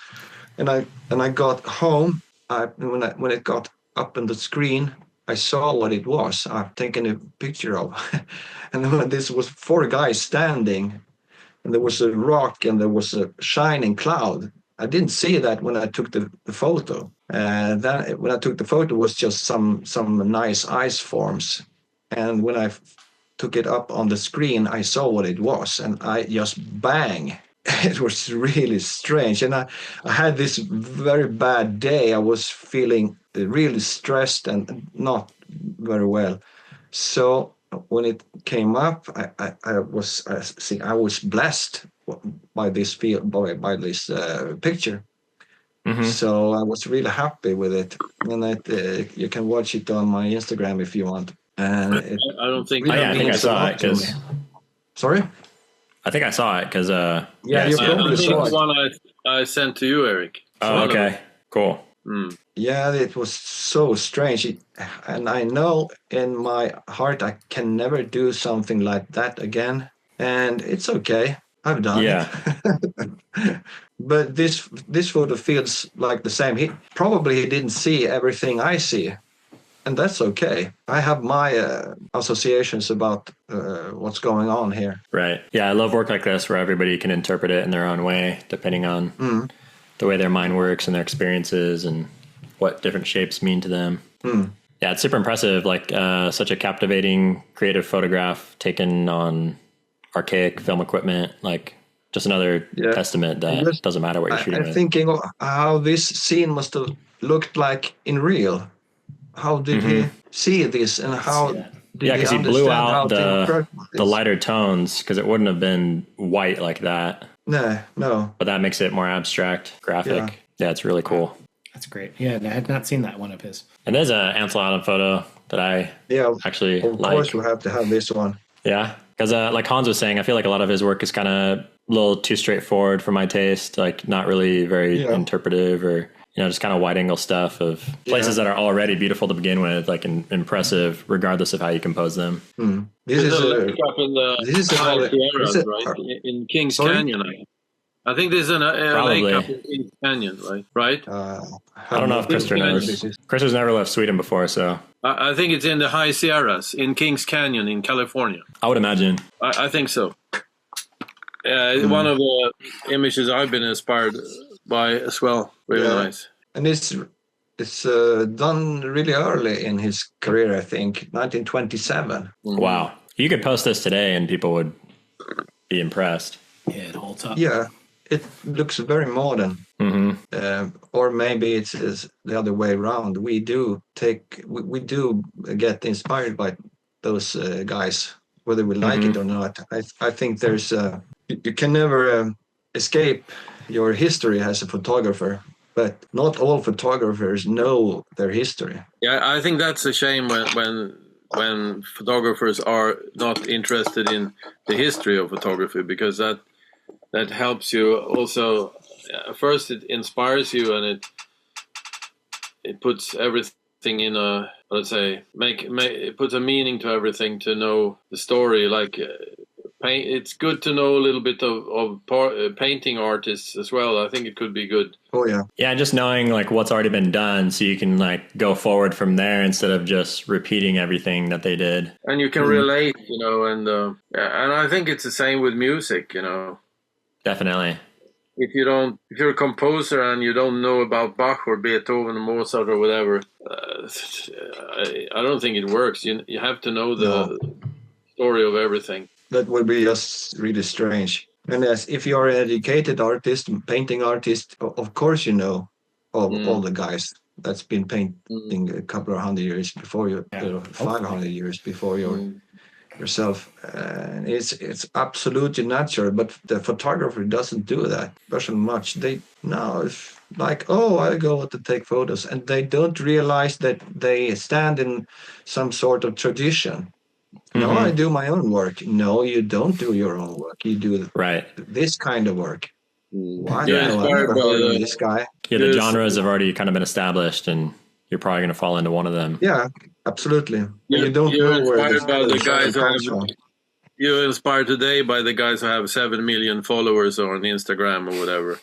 and I got home. When it got up on the screen, I saw what it was. I've taken a picture of, and then this was 4 guys standing, and there was a rock and there was a shining cloud. I didn't see that when I took the photo. When I took the photo, it was just some nice ice forms. And when I took it up on the screen, I saw what it was, and I just bang. It was really strange. And I had this very bad day. I was feeling really stressed and not very well. So when it came up, I was blessed by this picture. Mm-hmm. So I was really happy with it, and you can watch it on my Instagram if you want. And I don't think. Oh, yeah, I think I means a saw lot it to me. because Sorry. I think I saw it because Yeah, you I probably think saw the it. one I sent to you, Eric. Oh, okay, cool. Yeah, it was so strange. And I know in my heart I can never do something like that again. And it's okay. I've done Yeah. it. But this photo feels like the same. He didn't see everything I see. And that's okay. I have my associations about what's going on here. Right. Yeah, I love work like this where everybody can interpret it in their own way, depending on the way their mind works and their experiences and what different shapes mean to them. Yeah, it's super impressive. Like such a captivating, creative photograph taken on archaic film equipment. Like just another testament that it doesn't matter what you're shooting I'm with. thinking of how this scene must have looked like in real. How did he see this, and how did because he blew out the lighter tones because it wouldn't have been white like that. No. But that makes it more abstract, graphic. Yeah, it's really cool. That's great. Yeah, I had not seen that one of his. And there's an Ansel Adams photo that I actually of like. Of course, we have to have this one. Yeah, because like Hans was saying, I feel like a lot of his work is kind of a little too straightforward for my taste, like not really very interpretive or, just kind of wide angle stuff of places that are already beautiful to begin with, like impressive, regardless of how you compose them. This is a lake up in the high Sierras, right? In Kings Canyon. I think there's a lake up in Kings Canyon, right? I don't know if Krister knows. Krister's never left Sweden before, so. I think it's in the high Sierras, in Kings Canyon in California. I would imagine. I think so. One of the images I've been inspired by as well. Really nice. And it's done really early in his career, I think, 1927. Wow. You could post this today and people would be impressed. Yeah, it holds up. Yeah, it looks very modern. Or maybe it's the other way around. We do get inspired by those guys, whether we like it or not. I think there's you can never escape your history as a photographer, but not all photographers know their history. Yeah, I think that's a shame when photographers are not interested in the history of photography, because that helps you also. First, it inspires you, and it puts everything in a, let's say, it puts a meaning to everything to know the story. Like it's good to know a little bit of painting artists as well. I think it could be good. Oh yeah. Yeah, just knowing like what's already been done, so you can like go forward from there instead of just repeating everything that they did. And you can relate, and I think it's the same with music, Definitely. If you're a composer and you don't know about Bach or Beethoven or Mozart or whatever, I don't think it works. You have to know the story of everything. That would be just really strange. And if you're an educated artist, painting artist, of course you know all the guys that's been painting a couple of 100 years before you, 500 years before yourself. And it's absolutely natural, but the photographer doesn't do that especially much. It's like, I go to take photos, and they don't realize that they stand in some sort of tradition. No, I do my own work. No, you don't do your own work. You do this kind of work. I've never heard of this guy. Yeah, the genres have already kind of been established, and you're probably going to fall into one of them. Yeah, absolutely. You're inspired today by the guys who have 7 million followers on Instagram or whatever.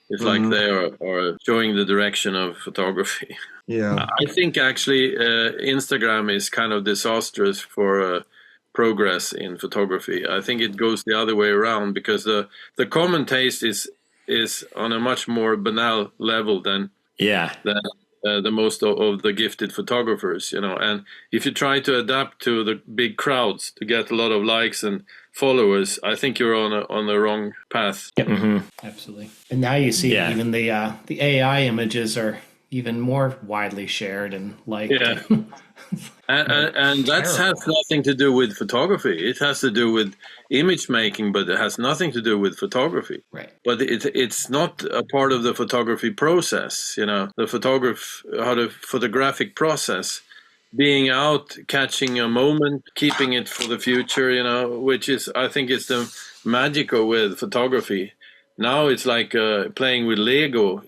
It's like they are showing the direction of photography. Yeah, I think actually Instagram is kind of disastrous for progress in photography. I think it goes the other way around, because the common taste is on a much more banal level than the most of the gifted photographers, and if you try to adapt to the big crowds to get a lot of likes and followers, I think you're on the wrong path. Yep. Absolutely. And now you see even the AI images are even more widely shared and liked. Yeah. And that has nothing to do with photography. It has to do with image making, but it has nothing to do with photography. Right. But it's not a part of the photography process. The photographic process, being out, catching a moment, keeping it for the future. Which is, I think, is the magic with photography. Now it's like playing with Lego.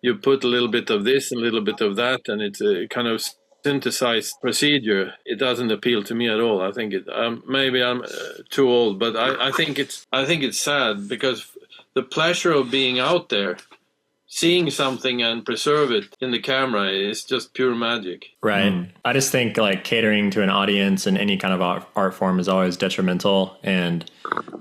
You put a little bit of this and a little bit of that, and it's a kind of synthesized procedure. It doesn't appeal to me at all. I think maybe I'm too old, but I think it's sad, because the pleasure of being out there, seeing something and preserve it in the camera is just pure magic. Right. I just think like catering to an audience in any kind of art form is always detrimental, and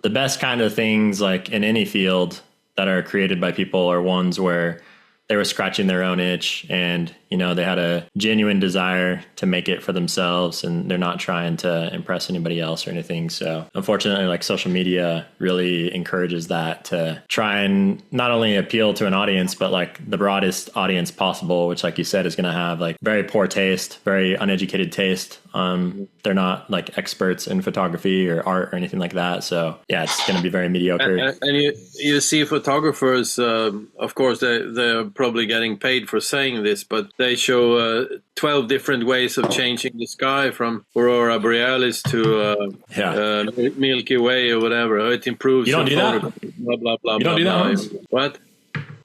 the best kind of things like in any field that are created by people are ones where they were scratching their own itch, and they had a genuine desire to make it for themselves, and they're not trying to impress anybody else or anything. So unfortunately, like social media really encourages that, to try and not only appeal to an audience, but like the broadest audience possible, which, like you said, is going to have like very poor taste, very uneducated taste. They're not like experts in photography or art or anything like that. So yeah, it's going to be very mediocre. And you see photographers, of course, they're probably getting paid for saying this, but they show 12 different ways of changing the sky, from Aurora Borealis to Milky Way or whatever. It improves. You don't do that? Blah, blah, blah, you don't do blah, that? blah. What?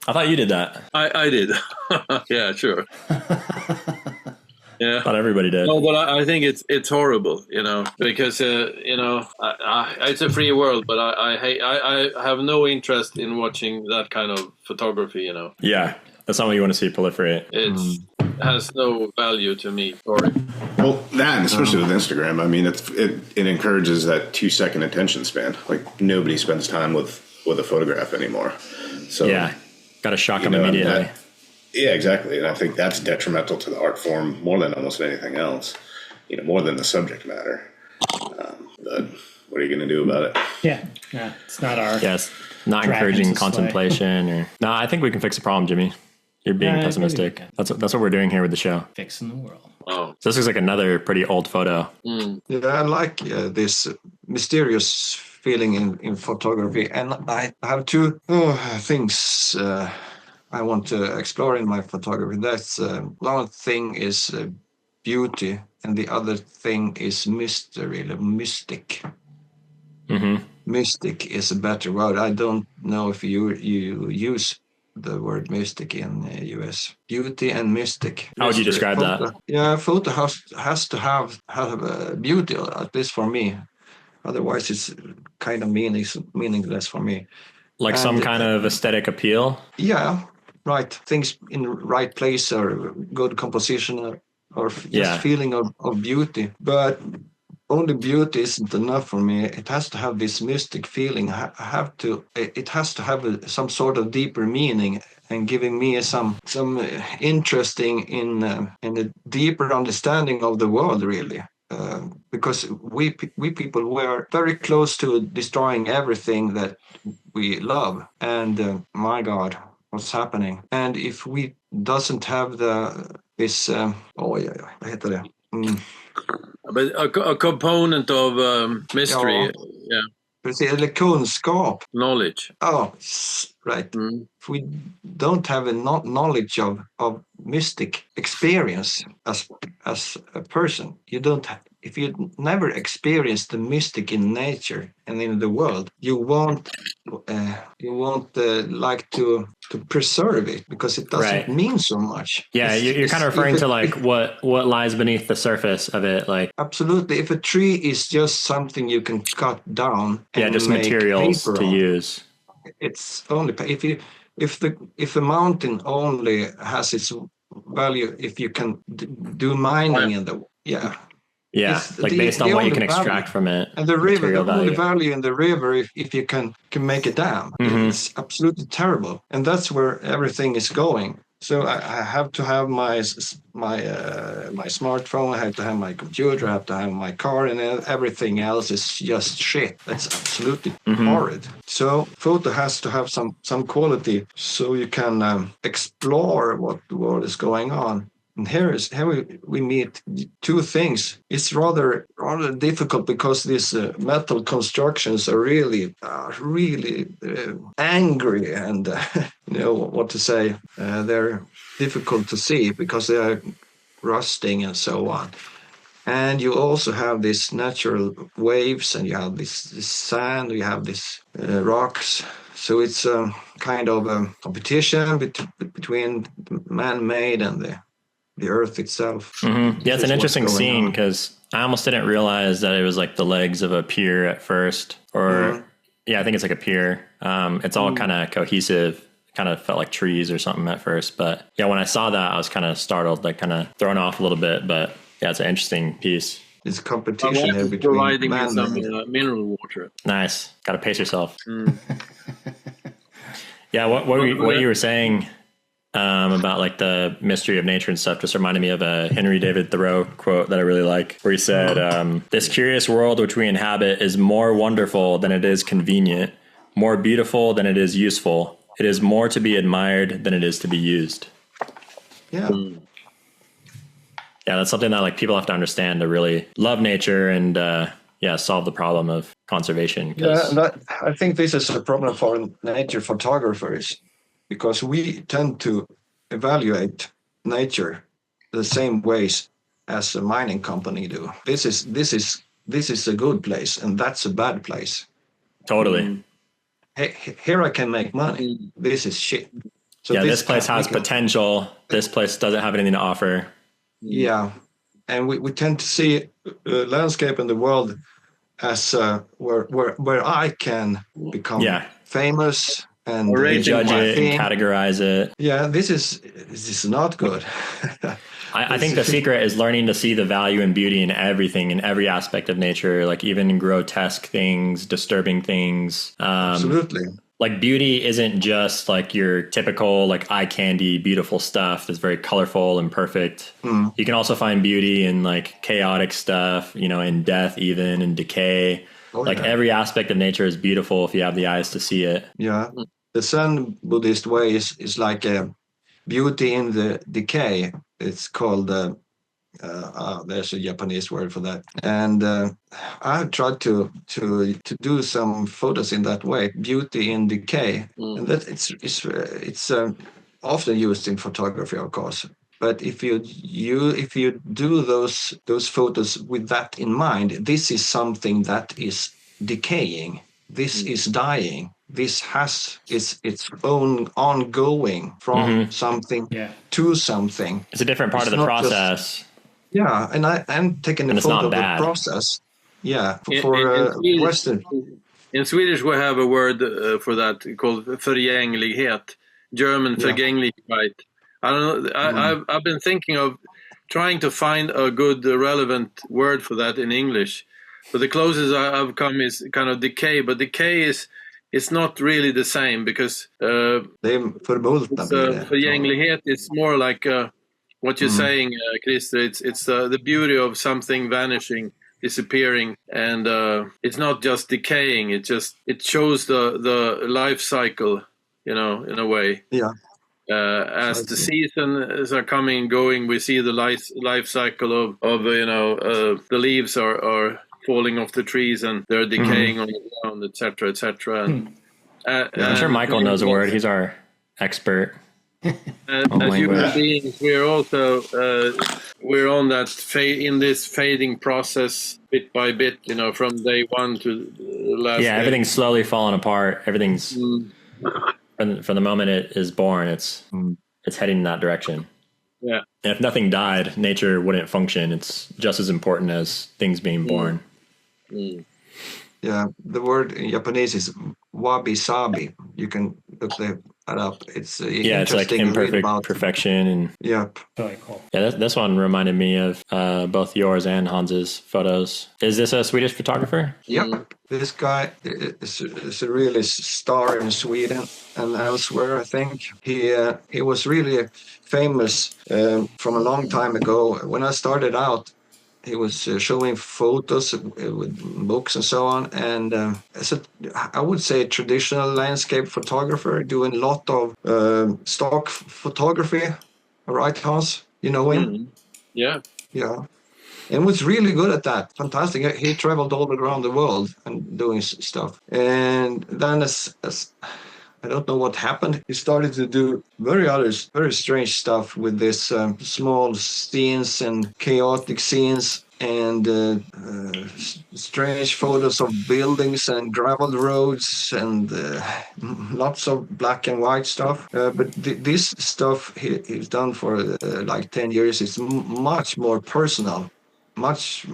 I thought you did that. I did. Yeah, sure. Yeah, not everybody did. No, but I think it's horrible, because it's a free world. But I have no interest in watching that kind of photography. Yeah, that's not what you want to see proliferate. It has no value to me. Sorry. Well, that, and especially with Instagram, I mean, it encourages that 2-second attention span. Like nobody spends time with a photograph anymore. So yeah, got to shock them immediately. Yeah, exactly. And I think that's detrimental to the art form more than almost anything else, more than the subject matter. But what are you going to do about it? Yeah, it's not our... Yes, not encouraging contemplation. No, I think we can fix the problem, Jimmy. You're being pessimistic. That's what we're doing here with the show. Fixing the world. Oh. So this looks like another pretty old photo. Yeah, I like this mysterious feeling in photography. And I have two things... I want to explore in my photography. That's one thing is beauty, and the other thing is mystery, the mystic. Mm-hmm. Mystic is a better word. I don't know if you use the word mystic in the US. Beauty and mystic. How would you describe that? Yeah, photo has to have beauty, at least for me. Otherwise, it's kind of meaningless for me. Like some kind of aesthetic appeal? Yeah. Right, things in the right place, or good composition, or just feeling of beauty. But only beauty isn't enough for me. It has to have this mystic feeling. It has to have some sort of deeper meaning, and giving me some interesting in a deeper understanding of the world, really. Because we people were very close to destroying everything that we love, and my God. What's happening? And if we doesn't have this vad heter det? But a component of mystery, yeah. Precis, eller kunskap. Knowledge. Oh, right. If we don't have a knowledge of mystic experience as a person, you don't have. If you never experience the mystic in nature and in the world, you won't like to preserve it, because it doesn't mean so much. Yeah, you're kind of referring to like what lies beneath the surface of it, like absolutely. If a tree is just something you can cut down, and just materials to use. It's only if a mountain only has its value if you can do mining in the Yeah, like based on what you can extract from it. And the river, the only value in the river, if you can make a dam, it's absolutely terrible. And that's where everything is going. So I have to have my smartphone. I have to have my computer. I have to have my car, and everything else is just shit. That's absolutely horrid. So photo has to have some quality, so you can explore what the world is going on. And here we meet two things. It's rather difficult because these metal constructions are really angry, and you know what to say. They're difficult to see because they are rusting and so on. And you also have these natural waves, and you have this sand, you have these rocks. So it's a kind of a competition between man-made and the earth itself. Yeah, it's an interesting scene because I almost didn't realize that it was like the legs of a pier at first, or yeah, I think it's like a pier. It's all kind of cohesive. Kind of felt like trees or something at first, but yeah, when I saw that, I was kind of startled, like kind of thrown off a little bit. But yeah, it's an interesting piece. It's competition here between providing you some mineral water. Nice, got to pace yourself. Yeah, what you were saying about like the mystery of nature and stuff just reminded me of a Henry David Thoreau quote that I really like, where he said, "This curious world which we inhabit is more wonderful than it is convenient, more beautiful than it is useful. It is more to be admired than it is to be used." Yeah. Yeah, that's something that like people have to understand to really love nature and solve the problem of conservation. Yeah, I think this is a problem for nature photographers, because we tend to evaluate nature the same ways as a mining company do. This is a good place, and that's a bad place. Totally. Hey, here I can make money. This is shit. So yeah, this place has potential. This place doesn't have anything to offer. Yeah, and we tend to see landscape in the world as where I can become famous and judge it and categorize it. Yeah, this is not good. I think the secret is learning to see the value and beauty in everything, in every aspect of nature, like even in grotesque things, disturbing things. Absolutely. Like beauty isn't just like your typical like eye candy, beautiful stuff that's very colorful and perfect. You can also find beauty in like chaotic stuff, you know, in death, even in decay. Every aspect of nature is beautiful if you have the eyes to see it. Yeah. The Zen Buddhist way is like a beauty in the decay. It's called there's a Japanese word for that, and I've tried to do some photos in that way, beauty in decay, and that it's often used in photography, of course. But if you do those photos with that in mind, this is something that is decaying. This is dying. This has its own ongoing from something to something. It's a different part of the process. And I'm taking a photo of the process. Yeah, for Weston. In Swedish, we have a word for that called förgänglighet, German förgänglichkeit. I don't know. I've been thinking of trying to find a good, relevant word for that in English, but the closest I've come is kind of decay. But decay it's not really the same, because förgänglighet is more like what you're saying, Krister. It's the beauty of something vanishing, disappearing, and it's not just decaying. It shows the life cycle, you know, in a way. Yeah. As the seasons are coming and going, we see the life cycle of the leaves are falling off the trees and they're decaying on the ground, etc., etc. I'm sure Michael knows a word. He's our expert. As human beings, we're also we're on that in this fading process, bit by bit. You know, from day one to the last. Yeah, everything's slowly falling apart. Everything's from the moment it is born. It's heading in that direction. Yeah. And if nothing died, nature wouldn't function. It's just as important as things being born. Yeah, the word in Japanese is wabi-sabi. You can look up. It's Yeah, it's like interesting to read imperfect about. perfection. And Yep. Really cool. yeah, this one reminded me of both yours and Hans's photos. Is this a Swedish photographer? Yep. This guy is a really star in Sweden and elsewhere, I think. He was really famous from a long time ago. When I started out, he was showing photos with books and so on. And as I would say, traditional landscape photographer, doing a lot of stock photography. Right, Hans? You know him? Yeah. Yeah. And was really good at that. Fantastic. He traveled all around the world and doing stuff. And then as I don't know what happened, he started to do very strange stuff with this small scenes and chaotic scenes and strange photos of buildings and gravel roads and lots of black and white stuff. But this stuff he's done for like 10 years is much more personal. Much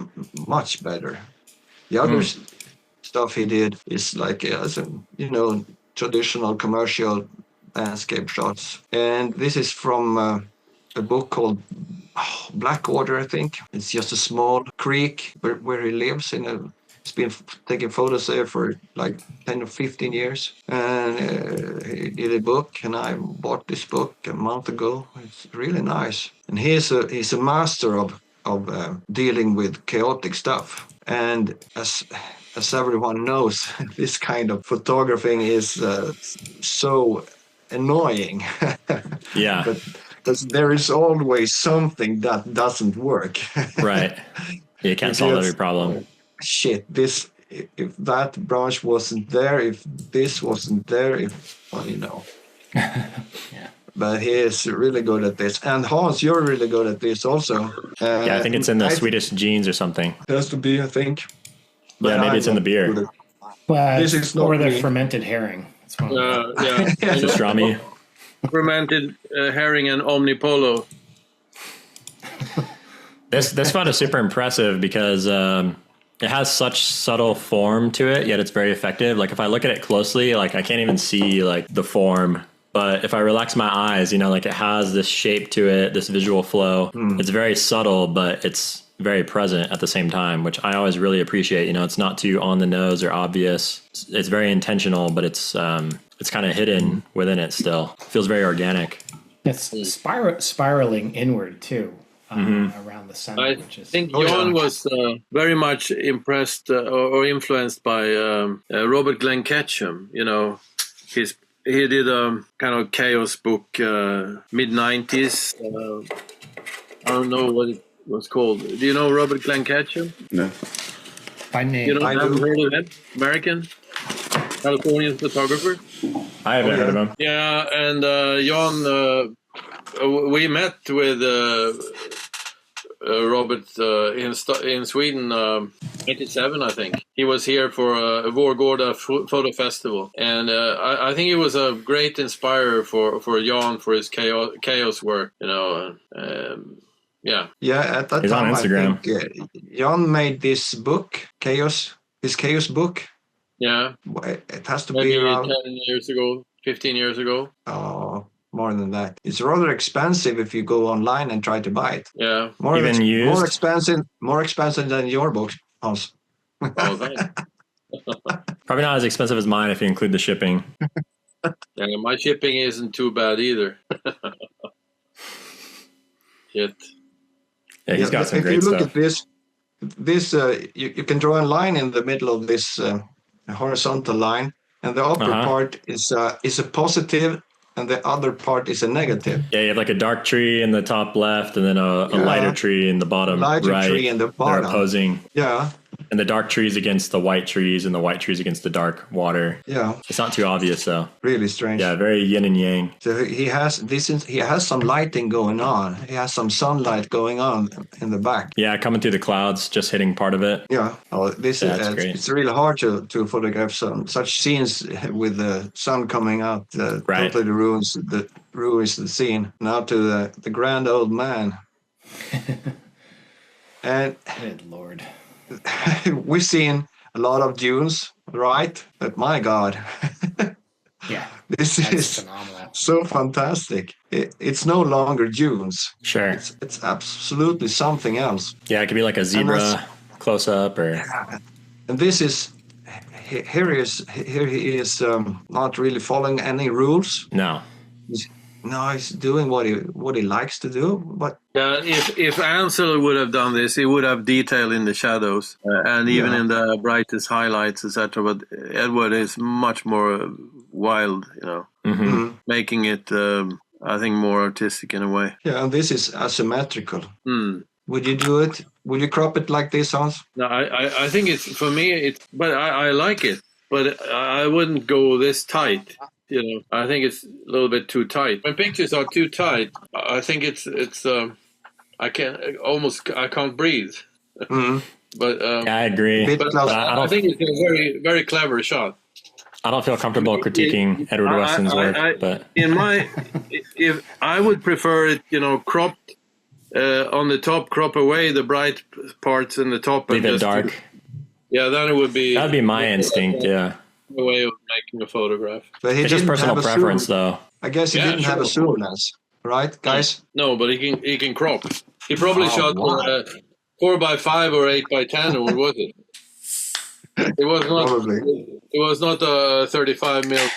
better. The other stuff he did is like traditional commercial landscape shots, and this is from a book called Blackwater, I think. It's just a small creek where he lives he's been taking photos there for like 10 or 15 years, and he did a book, and I bought this book a month ago. It's really nice, and he's a master of dealing with chaotic stuff. And as everyone knows, this kind of photographing is so annoying. Yeah. But there is always something that doesn't work. Right. You can't solve every problem. Shit, if that branch wasn't there, if this wasn't there, Yeah. But he is really good at this. And Hans, you're really good at this also. Yeah, I think it's in the Swedish genes or something. It has to be, I think. Yeah, maybe it's in the beer. Well, This is not or the me. fermented herring. It's one of them. Yeah. Pastrami. Fermented herring and omnipolo. This photo is super impressive because it has such subtle form to it, yet it's very effective. Like if I look at it closely, like I can't even see like the form. But if I relax my eyes, like it has this shape to it, this visual flow. It's very subtle, but it's very present at the same time, which I always really appreciate. It's not too on the nose or obvious. It's very intentional, but it's kind of hidden within it still. It feels very organic. It's spiraling inward too, around the center. I think John was very much impressed or influenced by Robert Glenn Ketchum. He did a kind of chaos book, mid-90s. I don't know what it was called. Do you know Robert Glenn Ketchum? No. By name. You haven't heard of that? American? Californian photographer? I haven't heard of him. Yeah, and John, we met with Robert in Sweden, 87, I think. He was here for a Vårgårda photo festival, and I think he was a great inspirer for Jan for his chaos work. Yeah. Yeah, at that He's time, on Instagram. I think Jan made this book, his chaos book. Yeah. It has to Maybe be around 10 years ago, 15 years ago. more than that. It's rather expensive if you go online and try to buy it. Yeah. More used? More expensive than your book, Hans. Oh, thanks. Probably not as expensive as mine if you include the shipping. Yeah, my shipping isn't too bad either. Shit. Yeah, he's got some if great you look stuff. at this, you can draw a line in the middle of this horizontal line, and the upper part is a positive, and the other part is a negative. Yeah, you have like a dark tree in the top left, and then a lighter tree in the bottom right. Tree in the bottom. They're opposing. Yeah. And the dark trees against the white trees, and the white trees against the dark water. Yeah. It's not too obvious, though. Really strange. Yeah, very yin and yang. So he has some lighting going on. He has some sunlight going on in the back. Yeah, coming through the clouds, just hitting part of it. Yeah. Oh, great. It's really hard to photograph such scenes with the sun coming out. Right. Totally ruins the scene. Now to the grand old man. And Good Lord. we've seen a lot of dunes, right? But my God. Yeah. This That's is phenomenal. so fantastic. It's no longer dunes. Sure. It's absolutely something else. Yeah, it could be like a zebra close up, or And this is here he is not really following any rules. no. He's doing what he likes to do. But if Ansel would have done this, he would have detail in the shadows and even in the brightest highlights, etc. But Edward is much more wild, making it, I think, more artistic in a way. Yeah, and this is asymmetrical. Would you do it? Would you crop it like this, Hans? No, I think it's, for me, but I like it, but I wouldn't go this tight. I think it's a little bit too tight. When pictures are too tight, I think it's I can't breathe. But I agree. But I think it's a very, very clever shot. I don't feel comfortable critiquing Edward Weston's work, but if I would prefer it, cropped on the top, crop away the bright parts in the top, leave it dark. Then it would be. That'd be my instinct. Yeah. A way of making a photograph. But it's just personal preference, though. I guess he didn't have a zoom lens, right, guys? No, but he can crop. He probably shot 4x5 or 8x10, or what was it? It was not. Probably. It was not a 35mm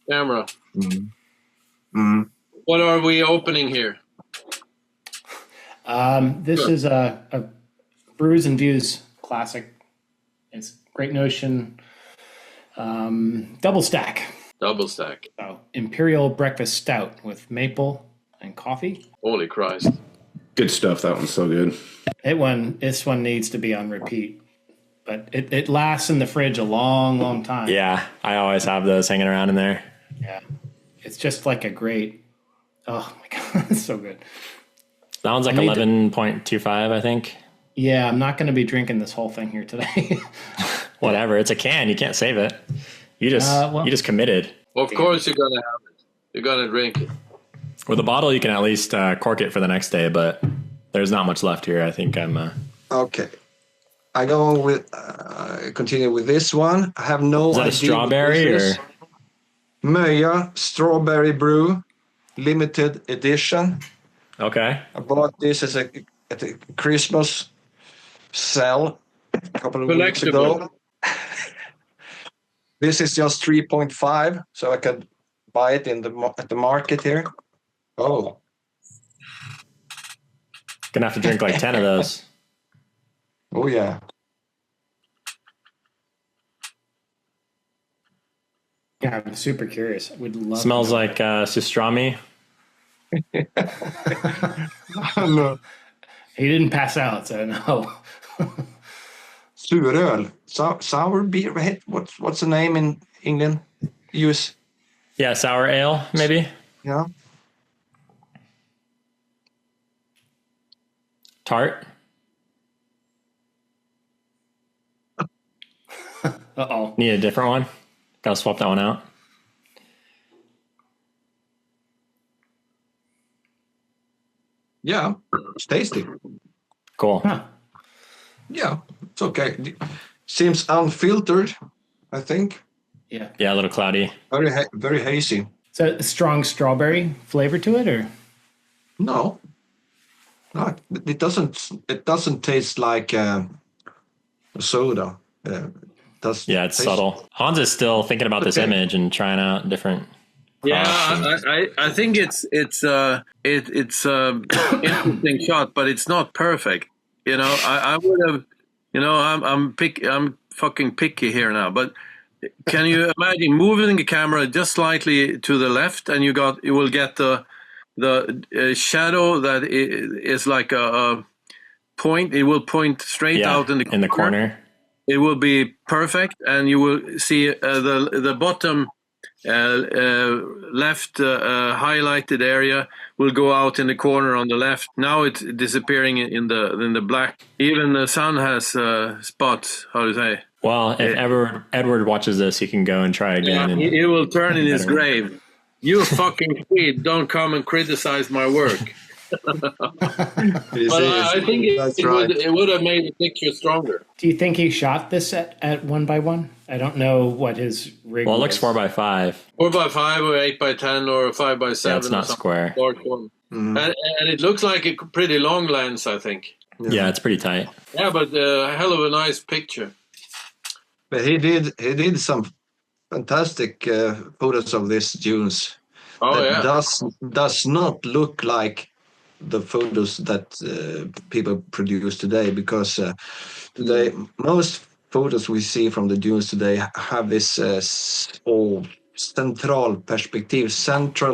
camera. What are we opening here? This is a Brews and Views classic. It's Great Notion. Double stack. So, Imperial Breakfast Stout with maple and coffee. Holy Christ. Good stuff. That one's so good. This one needs to be on repeat. But it lasts in the fridge a long, long time. Yeah, I always have those hanging around in there. Yeah. It's just like a great, oh my God, it's so good. That one's like 11.25, I think. Yeah, I'm not going to be drinking this whole thing here today. Whatever, it's a can. You can't save it. You just committed. Of course you're gonna have it. You're gonna drink it. With a bottle, you can at least cork it for the next day, but there's not much left here. I think I'm. Okay, I go with continue with this one. I have no idea. Is that a strawberry or Möja Strawberry Brew, limited edition. Okay. I bought this at a Christmas sale a couple of weeks ago. This is just 3.5, so I could buy it at the market here. Oh, Gonna have to drink like 10 of those. Oh yeah. Yeah, I'm super curious. I would love. Smells like pastrami. No. He didn't pass out, so no. Suröl, sour beer. What's the name in England? US. Yeah, sour ale, maybe. Yeah. Tart. Uh-oh. Need a different one. Gotta swap that one out. Yeah, it's tasty. Cool. Huh. Yeah, it's okay. Seems unfiltered, I think. Yeah. Yeah, a little cloudy. Very hazy. So a strong strawberry flavor to it, or? No, it doesn't taste like a soda. Yeah, it's subtle. Hans is still thinking about this image and trying out different. Yeah, I think it's interesting shot, but it's not perfect. I would have. I'm fucking picky here now, but can you imagine moving the camera just slightly to the left, and you will get the shadow that is like a point. It will point straight out in the corner. It will be perfect, and you will see the bottom left highlighted area will go out in the corner on the left. Now it's disappearing in the black. Even the sun has spots. How to say? Well, if Edward watches this, he can go and try again. Yeah, he will turn in his grave. You fucking kid! Don't come and criticize my work. I think it would have made the picture stronger. Do you think he shot this at 1x1? I don't know what his rig Well, it looks was. 4x5. 4x5 or 8x10 or 5x7. Yeah, it's not square. And it looks like a pretty long lens, I think. Yeah, it's pretty tight. Yeah, but a hell of a nice picture. But he did some fantastic photos of these dunes. Does not look like the photos that people produce today, because today most photos we see from the dunes today have this central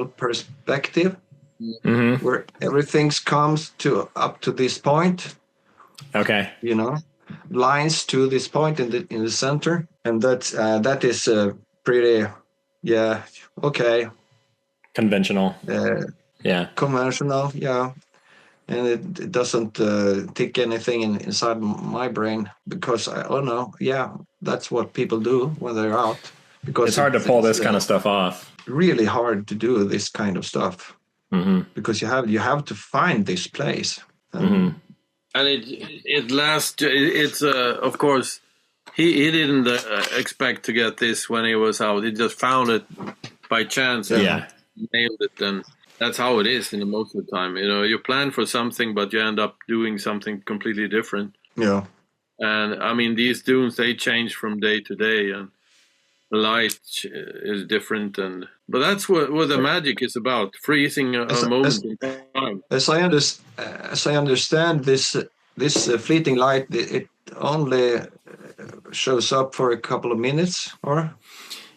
perspective, where everything comes up to this point. Okay. Lines to this point in the center, and that is pretty, okay. Conventional. Conventional, yeah. And it doesn't tick anything inside my brain, because I don't know. Yeah, that's what people do when they're out. Because it's hard to pull this kind of stuff off. Really hard to do this kind of stuff, because you have to find this place. And it lasts. It's of course he didn't expect to get this when he was out. He just found it by chance. Yeah. Nailed it, and that's how it is most of the time. You plan for something, but you end up doing something completely different. Yeah. And I mean, these dunes, they change from day to day, and the light is different. But that's what the magic is about: freezing a moment in time. As I understand this fleeting light, it only shows up for a couple of minutes, or.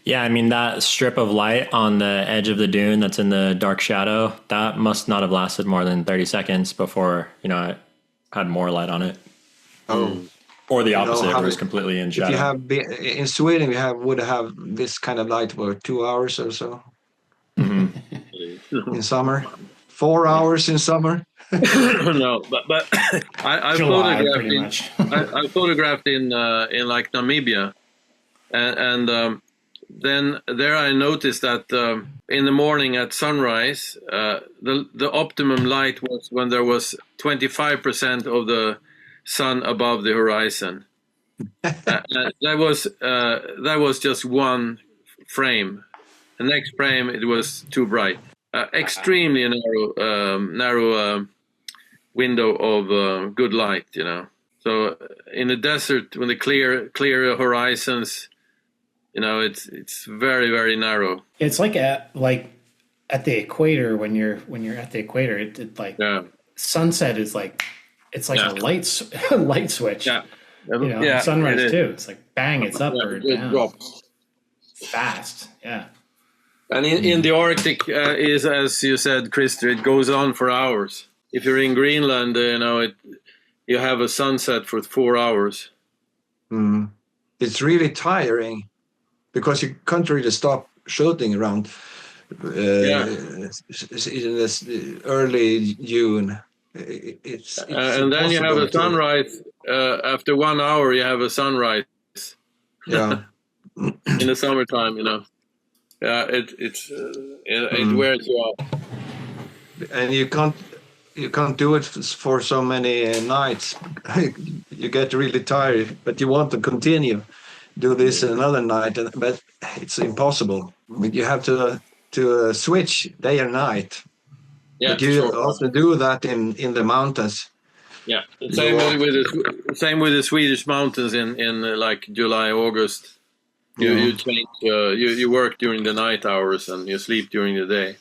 Yeah, I mean, that strip of light on the edge of the dune that's in the dark shadow, that must not have lasted more than 30 seconds before, it had more light on it. Oh. Or the opposite, it was completely in shadow. If you have in Sweden, would have this kind of light for 2 hours or so. In summer. 4 hours in summer. No, but I photographed in like Namibia, and then there I noticed that in the morning at sunrise, the optimum light was when there was 25% of the sun above the horizon. That was just one frame. The next frame, it was too bright. Extremely narrow window of good light, So in the desert, when the clear horizons, it's very, very narrow. It's like at the equator, when you're at the equator, sunset is it's like a light switch. Yeah. Sunrise too. It's like bang, it's up or down. Drops fast. Yeah. And in the Arctic, is, as you said, Krister, it goes on for hours. If you're in Greenland, you have a sunset for 4 hours. It's really tiring, because you can't really stop shooting around in this early June. It's and then you have a sunrise. After 1 hour, you have a sunrise. Yeah. In the summertime, Yeah, it wears you out. And you can't do it for so many nights. You get really tired, but you want to continue. Do this another night, but it's impossible. You have to switch day and night. Yeah, but you also do that in the mountains. Yeah, same with the Swedish mountains in like July, August. You change. You work during the night hours and you sleep during the day.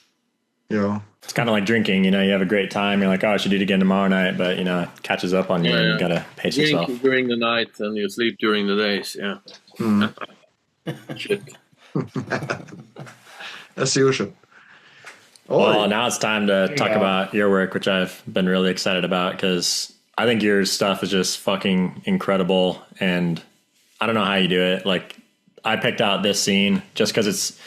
Yeah, it's kind of like drinking. You have a great time. You're like, oh, I should do it again tomorrow night, but it catches up on you, and you gotta pace yourself. Drink during the night and you sleep during the days. Yeah. Shit. As usual. Well, now it's time to talk about your work, which I've been really excited about, because I think your stuff is just fucking incredible, and I don't know how you do it. Like, I picked out this scene just because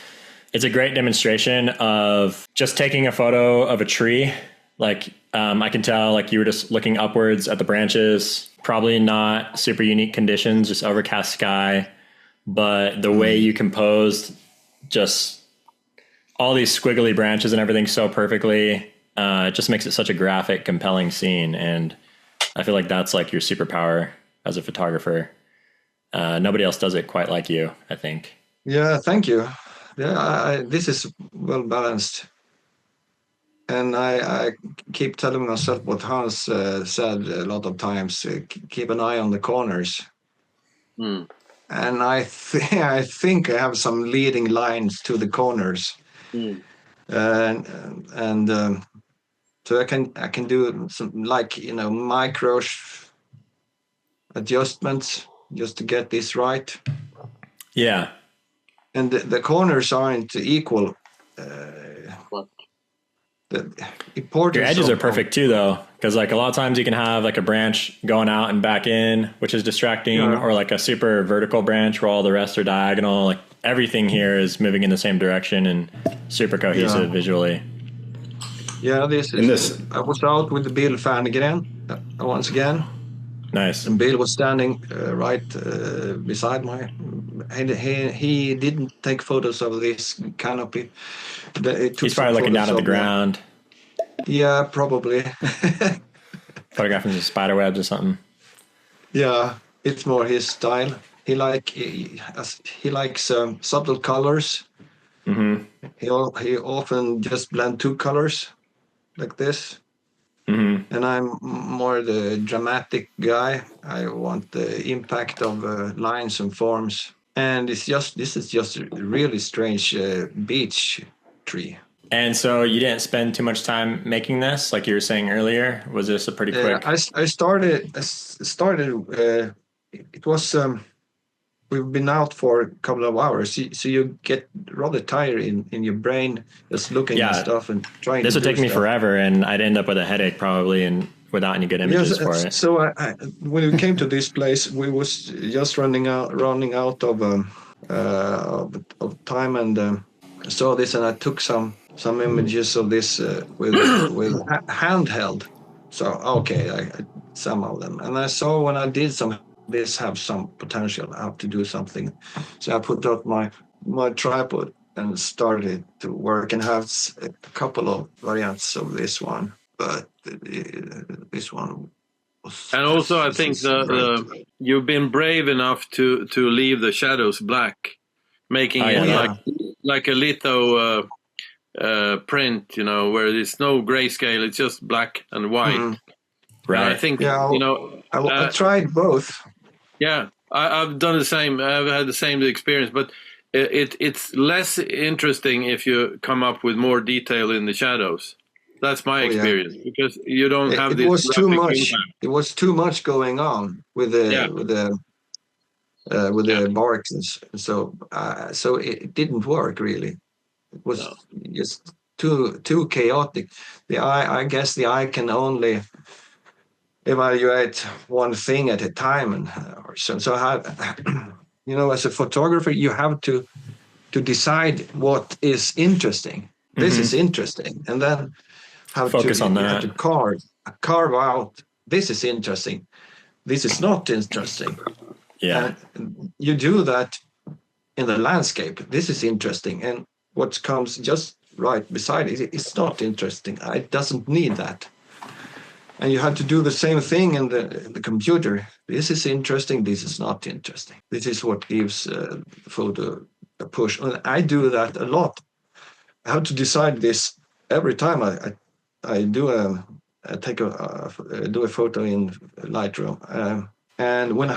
it's a great demonstration of just taking a photo of a tree. Like, I can tell, like, you were just looking upwards at the branches, probably not super unique conditions, just overcast sky, but the way you composed just all these squiggly branches and everything so perfectly. It just makes it such a graphic, compelling scene. And I feel like that's like your superpower as a photographer. Nobody else does it quite like you, I think. Yeah, thank you. Yeah, this is well balanced. And I keep telling myself what Hans said a lot of times, keep an eye on the corners. Mm. And I think I have some leading lines to the corners. Mm. And so I can do some, like, micro adjustments just to get this right. Yeah. And the corners aren't equal. The importance Your edges are perfect too, though, because like a lot of times you can have like a branch going out and back in, which is distracting, or like a super vertical branch where all the rest are diagonal. Like everything here is moving in the same direction and super cohesive visually. Yeah, I was out with the Bill fan again, once again. Nice. And Bill was standing right beside my. He didn't take photos of this canopy. He's probably looking down at the ground. Yeah, probably. Photographing some spider webs or something. Yeah, it's more his style. He likes subtle colors. Mm-hmm. He often just blend two colors like this. Mm-hmm. And I'm more the dramatic guy. I want the impact of lines and forms. And this is just a really strange beech tree. And so you didn't spend too much time making this, like you were saying earlier. Was this a pretty quick? I started. It was. We've been out for a couple of hours, so you get rather tired in your brain just looking at stuff and trying. This would take me forever, and I'd end up with a headache probably, and without any good images for it. So when we came to this place, we was just running out of time, and saw this, and I took some images of this with handheld. So okay, some of them, and I saw when I did some. This have some potential. I have to do something, so I put out my tripod and started to work and have a couple of variants of this one. But this one was. And also, I think you've been brave enough to leave the shadows black, making it like a litho print. Where there's no grayscale; it's just black and white. Mm-hmm. Right. And I think I tried both. Yeah, I've done the same. I've had the same experience, but it's less interesting if you come up with more detail in the shadows. That's my experience because you don't have this. It was too much. Impact. It was too much going on with the barks, and so it didn't work really. It was just too chaotic. The eye, I guess, the eye can only evaluate one thing at a time, and so as a photographer, you have to decide what is interesting. This is interesting, and then focus on that. You have to carve out. This is interesting. This is not interesting. Yeah, and you do that in the landscape. This is interesting, and what comes just right beside it, it's not interesting. It doesn't need that. And you have to do the same thing in the computer. This is interesting. This is not interesting. This is what gives the photo a push. And I do that a lot. I have to decide this every time I do a photo in Lightroom. And when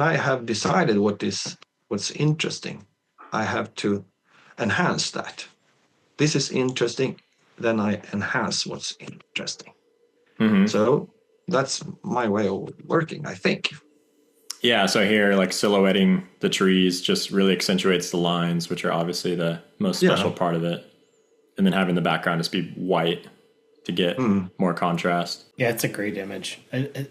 I have decided what's interesting, I have to enhance that. This is interesting. Then I enhance what's interesting. Mm-hmm. So that's my way of working, I think. Yeah, so here, like silhouetting the trees just really accentuates the lines, which are obviously the most special part of it. And then having the background just be white to get more contrast. Yeah, it's a great image.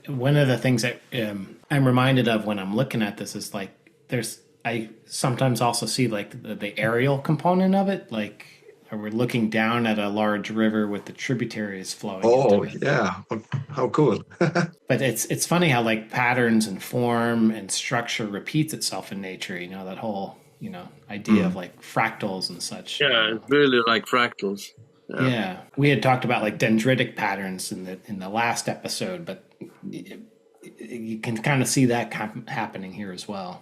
One of the things that I'm reminded of when I'm looking at this is like I sometimes also see like the aerial component of it, like we're looking down at a large river with the tributaries flowing. Oh, yeah. How cool. But it's funny how like patterns and form and structure repeats itself in nature, that whole, idea of like fractals and such. Yeah, it's really like fractals. Yeah, we had talked about like dendritic patterns in the last episode, but you can kind of see that happening here as well.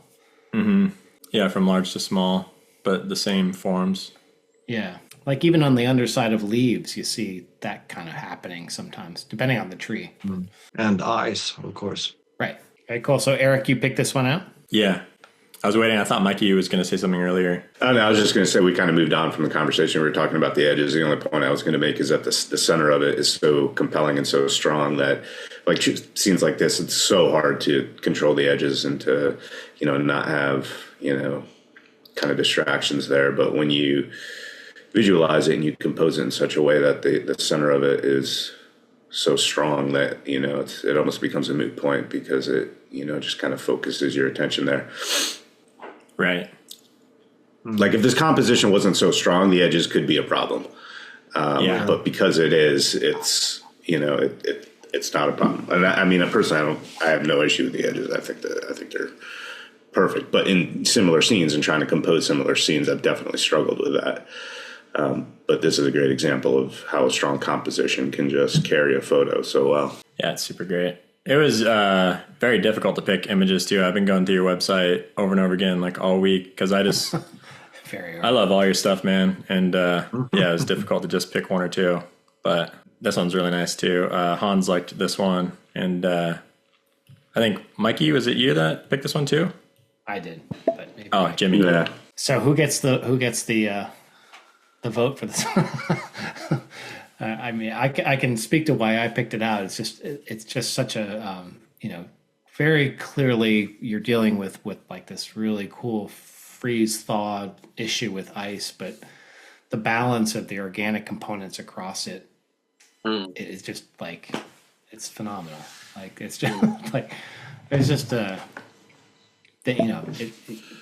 Yeah, from large to small, but the same forms. Yeah, like even on the underside of leaves, you see that kind of happening sometimes, depending on the tree. And eyes, of course. Right. Okay, cool. So Eric, you picked this one out? Yeah. I was waiting. I thought Mikey was going to say something earlier. Oh, no, I was just going to say we kind of moved on from the conversation. We were talking about the edges. The only point I was going to make is that the center of it is so compelling and so strong that, like scenes like this, it's so hard to control the edges and to, not have, kind of distractions there. But when you visualize it and you compose it in such a way that the center of it is so strong that, it almost becomes a moot point because it, just kind of focuses your attention there. Right. Like if this composition wasn't so strong, the edges could be a problem. But because it is, it's it's not a problem. And I mean, personally, I have no issue with the edges. I think they're perfect. But in similar scenes and trying to compose similar scenes, I've definitely struggled with that. But this is a great example of how a strong composition can just carry a photo so well. Yeah, it's super great. It was very difficult to pick images too. I've been going through your website over and over again, like all week, because I just I love all your stuff, man. And it was difficult to just pick one or two. But this one's really nice too. Hans liked this one, and I think Mikey, was it you that picked this one too? I did. But maybe Jimmy. Yeah. So who gets the vote for this? I mean, I can speak to why I picked it out. It's just such a very clearly you're dealing with like this really cool freeze thaw issue with ice, but the balance of the organic components across it is just like it's phenomenal. Like it's just like it's just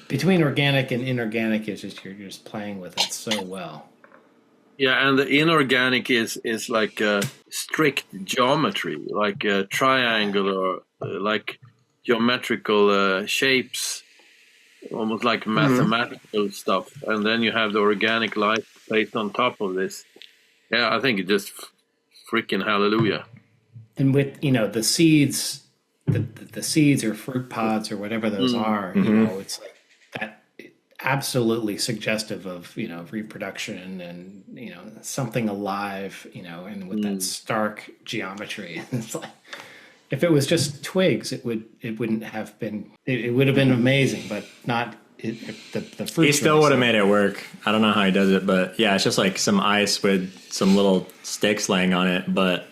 between organic and inorganic is just you're just playing with it so well. Yeah, and the inorganic is like a strict geometry, like a triangle or like geometrical shapes, almost like mathematical stuff. And then you have the organic light placed on top of this. Yeah, I think it just freaking hallelujah. And with the seeds, the seeds or fruit pods or whatever those are, it's like that. Absolutely suggestive of reproduction and something alive and with that stark geometry. It's like if it was just twigs, it wouldn't have been. It would have been amazing, but not the fruit. He still would have made it work. I don't know how he does it, but yeah, it's just like some ice with some little sticks laying on it. But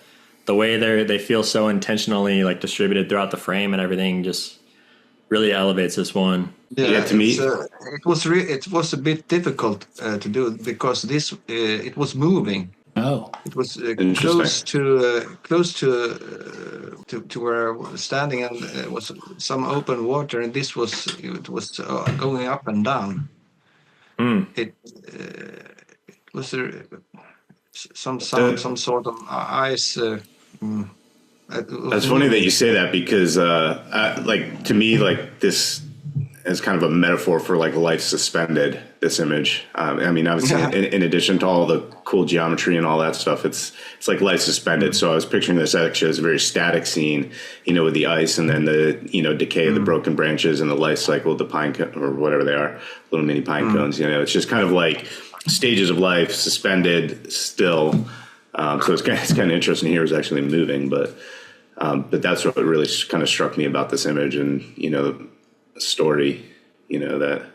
the way they feel so intentionally like distributed throughout the frame and everything just really elevates this one. Yeah, to me, it was a bit difficult to do because it was moving. Oh, it was close to where I was standing, and it was some open water, and it was going up and down. It was some sort of ice. It's funny that you say that because, to me, like this is kind of a metaphor for like life suspended. This image, I mean, obviously, in addition to all the cool geometry and all that stuff, it's like life suspended. So I was picturing this actually as a very static scene, with the ice and then the decay of the broken branches and the life cycle of the pine or whatever they are, little mini pine cones. It's just kind of like stages of life suspended still. So it's kind of interesting here. It's actually moving, but that's what really kind of struck me about this image and, the story, that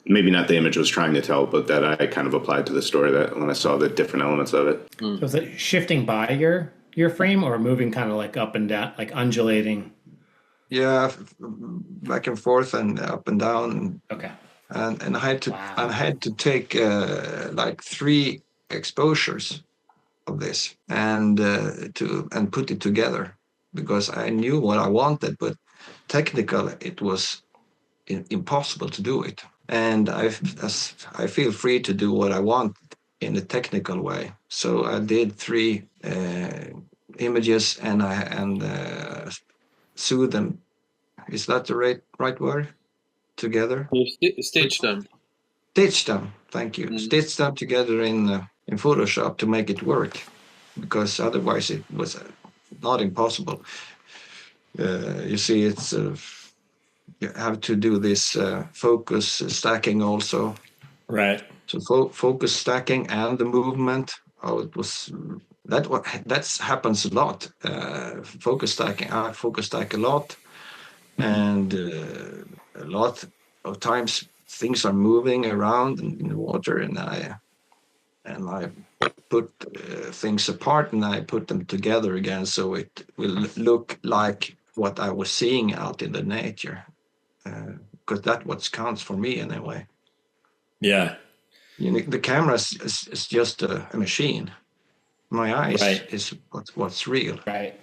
maybe not the image was trying to tell, but that I kind of applied to the story that when I saw the different elements of it. So is it shifting by your frame or moving kind of like up and down, like undulating? Yeah, back and forth and up and down. Okay. And I had to take like 3 exposures of this and put it together because I knew what I wanted, but technically it was impossible to do it. And I feel free to do what I want in a technical way. So I did 3 images and I sewed them. Is that the right word? Together. You stitch them. Stitch them. Thank you. Stitch them together in in Photoshop to make it work, because otherwise it was not impossible. You see, it's you have to do this focus stacking also. Right. So focus stacking and the movement. Oh, it was that happens a lot. Focus stacking. I focus stack a lot, and a lot of times things are moving around in the water, and I put things apart and I put them together again, so it will look like what I was seeing out in the nature. Because that's what counts for me anyway. Yeah. The camera is just a machine. My eyes is what's real. Right.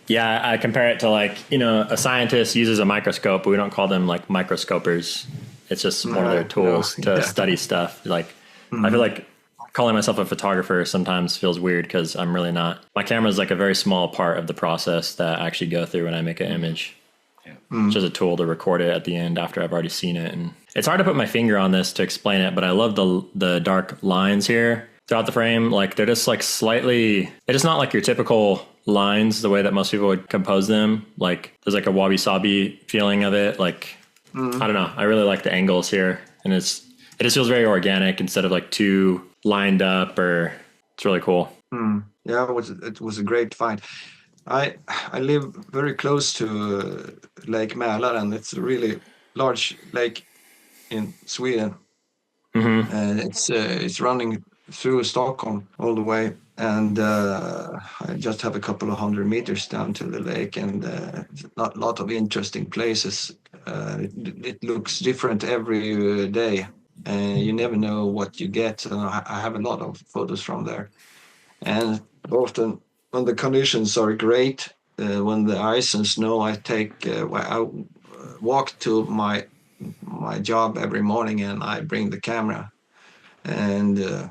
Yeah, I compare it to like, a scientist uses a microscope, but we don't call them like microscopers. It's just one of their tools to study stuff. Like, I feel like calling myself a photographer sometimes feels weird because I'm really not. My camera is like a very small part of the process that I actually go through when I make an image. It's just a tool to record it at the end after I've already seen it. And it's hard to put my finger on this to explain it, but I love the dark lines here throughout the frame. Like they're just like slightly, it's not like your typical lines the way that most people would compose them. Like there's like a wabi-sabi feeling of it. Like, I don't know. I really like the angles here, and it just feels very organic instead of like too lined up, or it's really cool. Yeah, it was a great find. I live very close to Lake Mälar, and it's a really large lake in Sweden, and it's running through Stockholm all the way. And I just have a couple of 100 meters down to the lake, and a lot of interesting places. It looks different every day, and you never know what you get. And I have a lot of photos from there, and often when the conditions are great, when the ice and snow, I walk to my job every morning, and I bring the camera and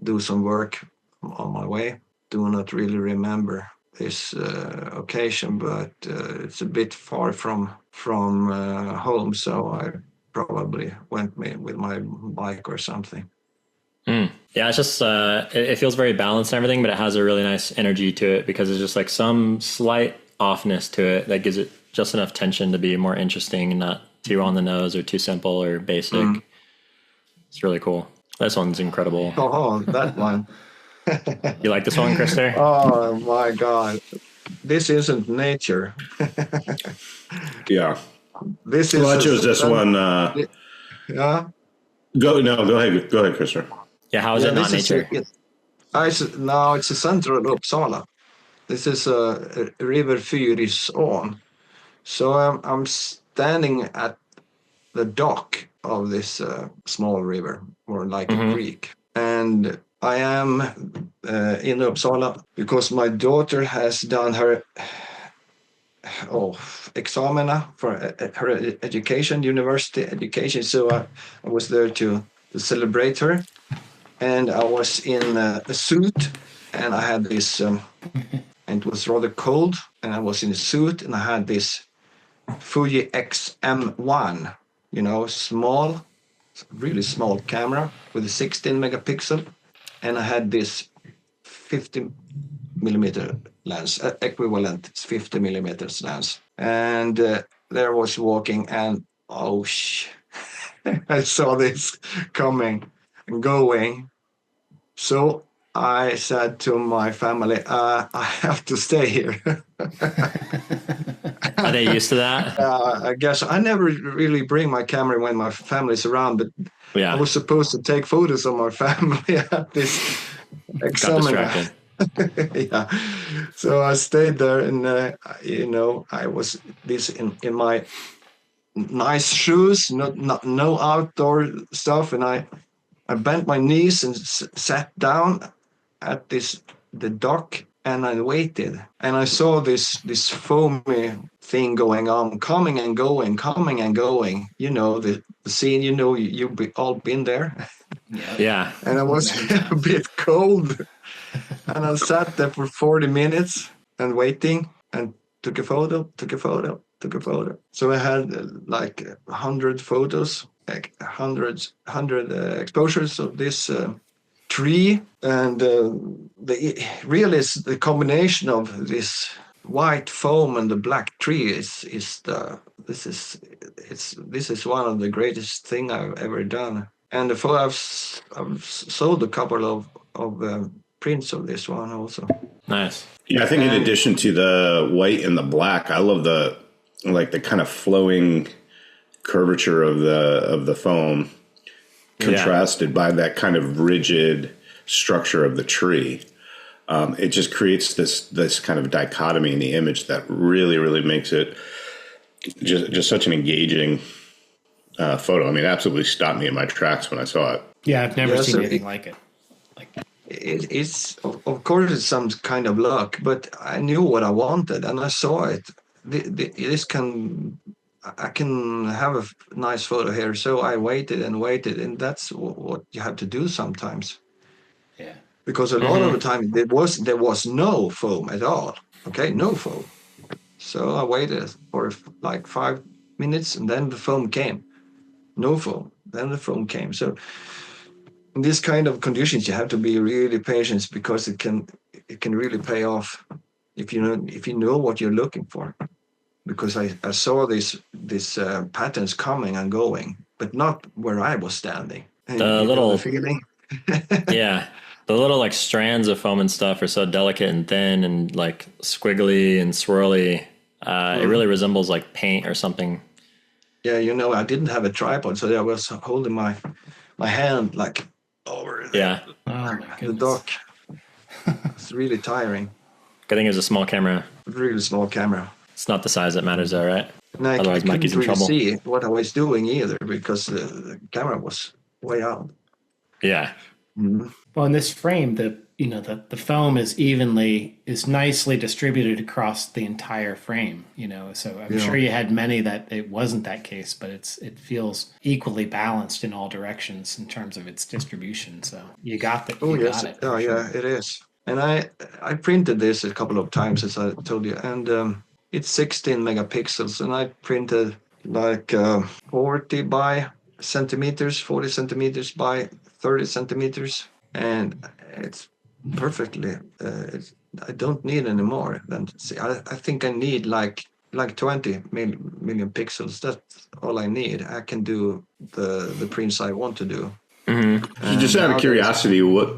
do some work on my way. Do not really remember this occasion, but it's a bit far from home, so I probably went with my bike or something. Yeah, it's just it feels very balanced and everything, but it has a really nice energy to it because there's just like some slight offness to it that gives it just enough tension to be more interesting and not too on the nose or too simple or basic. It's really cool. This one's incredible. Oh, that one. You like this one, Krister? Oh my God, this isn't nature. Yeah. This is. Well, I chose this one. Yeah. Go ahead, Krister. Yeah, how is it not nature? No, it's a central Uppsala. This is a river Fyris on. So I'm standing at the dock of this small river, or like a creek, and I am in Uppsala because my daughter has done her examina for her education, university education. So I was there to celebrate her, and I was in a suit, and I had this, and it was rather cold, and I was in a suit, and I had this Fuji XM1, small, really small camera with a 16 megapixel, and I had this 50 millimeter lens, equivalent 50 millimeters lens. And there was walking, and I saw this coming and going. So I said to my family, I have to stay here. Are they used to that? I guess I never really bring my camera when my family's around, but I was supposed to take photos of my family at this examiner. Yeah. So I stayed there, and I was in my nice shoes, no outdoor stuff, and I bent my knees and sat down at the dock, and I waited, and I saw this foamy thing going on, coming and going. The scene, you've all been there. Yeah. And I was a bit cold, and I sat there for 40 minutes and waiting, and took a photo. So I had like 100 photos, like 100 exposures of this tree, and the combination of this white foam and the black tree this is one of the greatest thing I've ever done. And I've sold a couple of prints of this one also. Nice. Yeah, I think in addition to the white and the black, I love the kind of flowing curvature of the foam, contrasted by that kind of rigid structure of the tree. It just creates this kind of dichotomy in the image that really, really makes it just such an engaging photo. I mean, it absolutely stopped me in my tracks when I saw it. Yeah, I've never seen anything like it. It's of course it's some kind of luck, but I knew what I wanted and I saw it. I can have a nice photo here, so I waited, and that's what you have to do sometimes. Yeah. Because a lot of the time there was no foam at all. Okay, no foam. So I waited for like 5 minutes, and then the foam came. No foam. Then the foam came. So in this kind of conditions, you have to be really patient, because it can really pay off if you know what you're looking for. Because I saw these patterns coming and going, but not where I was standing. The little feeling. Yeah. The little like strands of foam and stuff are so delicate and thin and like squiggly and swirly. It really resembles like paint or something. Yeah, I didn't have a tripod, so I was holding my hand like over the dock. It's really tiring. Good thing it was a small camera. Really small camera. It's not the size that matters, though, right? And Otherwise, Mikey's in trouble. I couldn't really see what I was doing either, because the camera was way out. Yeah. Mm-hmm. Well, in this frame, the foam is nicely distributed across the entire frame. So I'm sure you had many that it wasn't that case, but it feels equally balanced in all directions in terms of its distribution. So you got that. Oh yes, it is. And I printed this a couple of times, as I told you, and it's 16 megapixels, and I printed like 40 centimeters by 30 centimeters, and it's perfectly. I don't need any more than. I think I need like 20 million pixels. That's all I need. I can do the prints I want to do. Mm-hmm. Just out of curiosity, what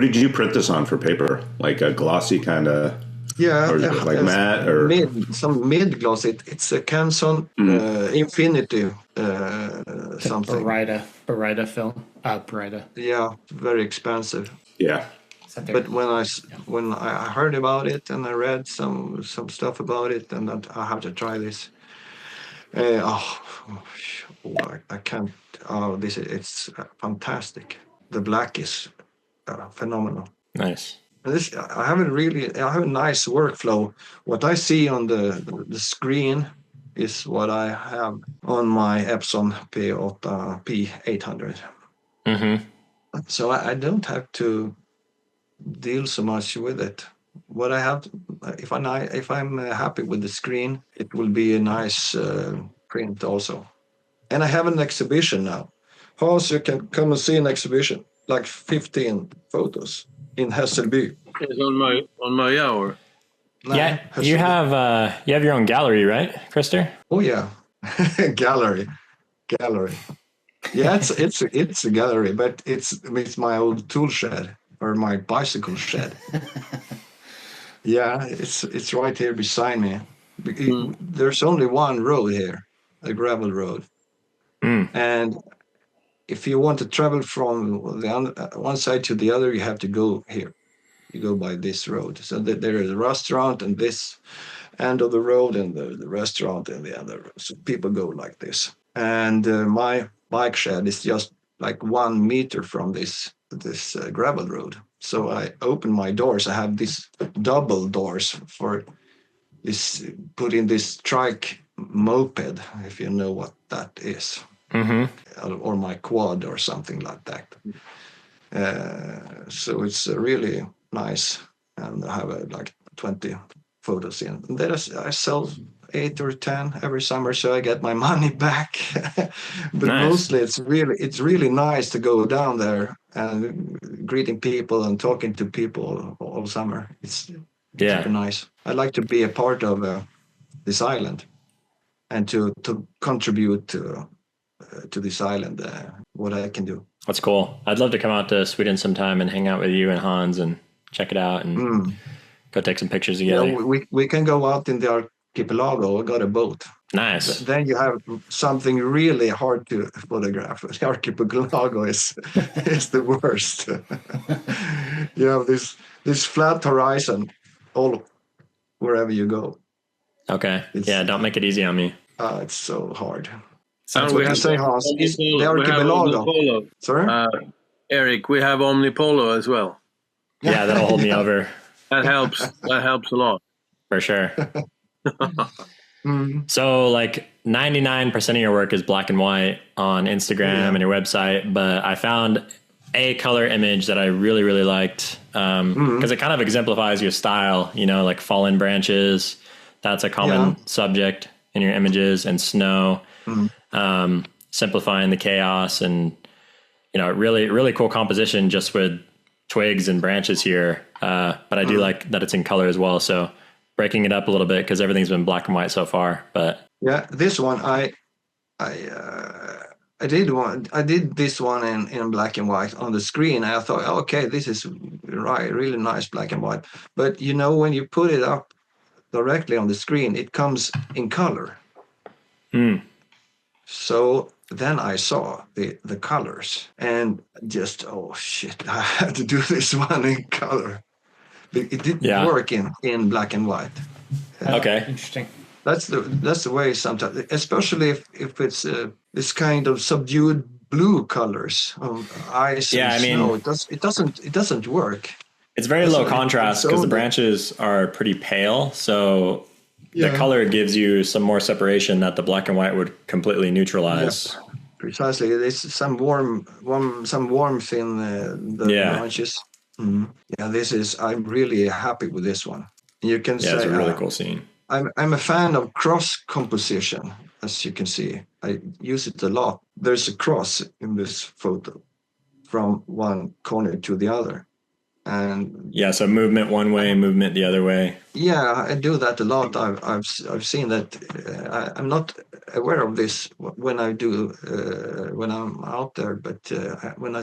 did you print this on for paper? Like a glossy kind of. Yeah, or is it like matte or some mid gloss. It's a Canson Infinity something. Beretta film. Beretta. Yeah, very expensive. Yeah. But when I heard about it and I read some stuff about it, and I have to try this. I can't. It's fantastic. The black is phenomenal. Nice. I have a nice workflow. What I see on the screen is what I have on my Epson P800. Mm-hmm. So I don't have to deal so much with it. What I have, if I'm happy with the screen, it will be a nice print also. And I have an exhibition now. Hans, you can come and see an exhibition, like 15 photos in Hässelby. It's on my hour. Yeah, you have your own gallery, right, Krister? Oh yeah, gallery. Yeah, it's a gallery, but it's my old tool shed or my bicycle shed. Yeah, it's right here beside me. There's only one road here, a gravel road, and if you want to travel from the one side to the other, you have to go here. You go by this road. So that there is a restaurant in this end of the road, and the restaurant in the other. So people go like this. And my bike shed is just like 1 meter from this gravel road. So I open my doors. I have these double doors for this, put in this trike moped, if you know what that is. Mm-hmm. Or my quad or something like that. So it's really nice, and I have like 20 photos in. And then I sell 8 or 10 every summer, so I get my money back. But nice. Mostly it's really nice to go down there and greeting people and talking to people all summer. It's super nice. I like to be a part of this island and to contribute to this island what I can do. That's cool. I'd love to come out to Sweden sometime and hang out with you and Hans and check it out and go take some pictures together. Yeah, we can go out in the archipelago. I got a boat. Nice. Then you have something really hard to photograph. The archipelago is the worst. You have this flat horizon all wherever you go. Okay. Don't make it easy on me. It's so hard. And What you say, Hans? Is the archipelago? Sorry? Eric, we have Omnipolo as well. Yeah, that'll hold me over. That helps. That helps a lot. For sure. So like 99% of your work is black and white on Instagram and your website, but I found a color image that I really, really liked because it kind of exemplifies your style, you know, like fallen branches. That's a common subject in your images, and snow, simplifying the chaos, and, you know, really, really cool composition just with twigs and branches here. But I do like that it's in color as well. So breaking it up a little bit because everything's been black and white so far. But yeah, this one I did this one in black and white on the screen. I thought, okay, this is really nice black and white. But you know, when you put it up directly on the screen, it comes in color. So then I saw the colors and just, oh shit, I had to do this one in color. It didn't work in black and white. Okay, interesting. That's the way sometimes, especially if it's this kind of subdued blue colors of ice and snow. It doesn't work. It's very low contrast because the branches are pretty pale, so the color gives you some more separation that the black and white would completely neutralize. Yeah, precisely, there's some warmth in the branches. Yeah, I'm really happy with this one. You can say it's a really cool scene. I'm a fan of cross composition, as you can see. I use it a lot. There's a cross in this photo from one corner to the other. And so movement one way, movement the other way. Yeah, I do that a lot. I've seen that. I'm not aware of this when I do when I'm out there, but when I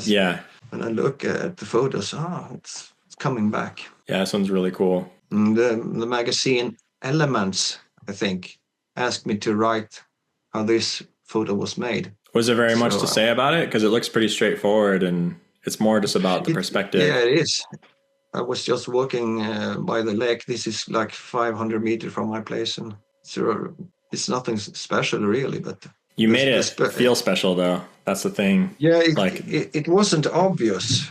look at the photos, it's coming back. Yeah, this one's really cool. And the magazine Elements, I think, asked me to write how this photo was made. Was there very much to say about it? Because it looks pretty straightforward, and it's more just about the perspective. Yeah, it is. I was just walking by the lake. This is like 500 meters from my place, and so it's nothing special really. But you made it feel special, though. That's the thing. Yeah, it wasn't obvious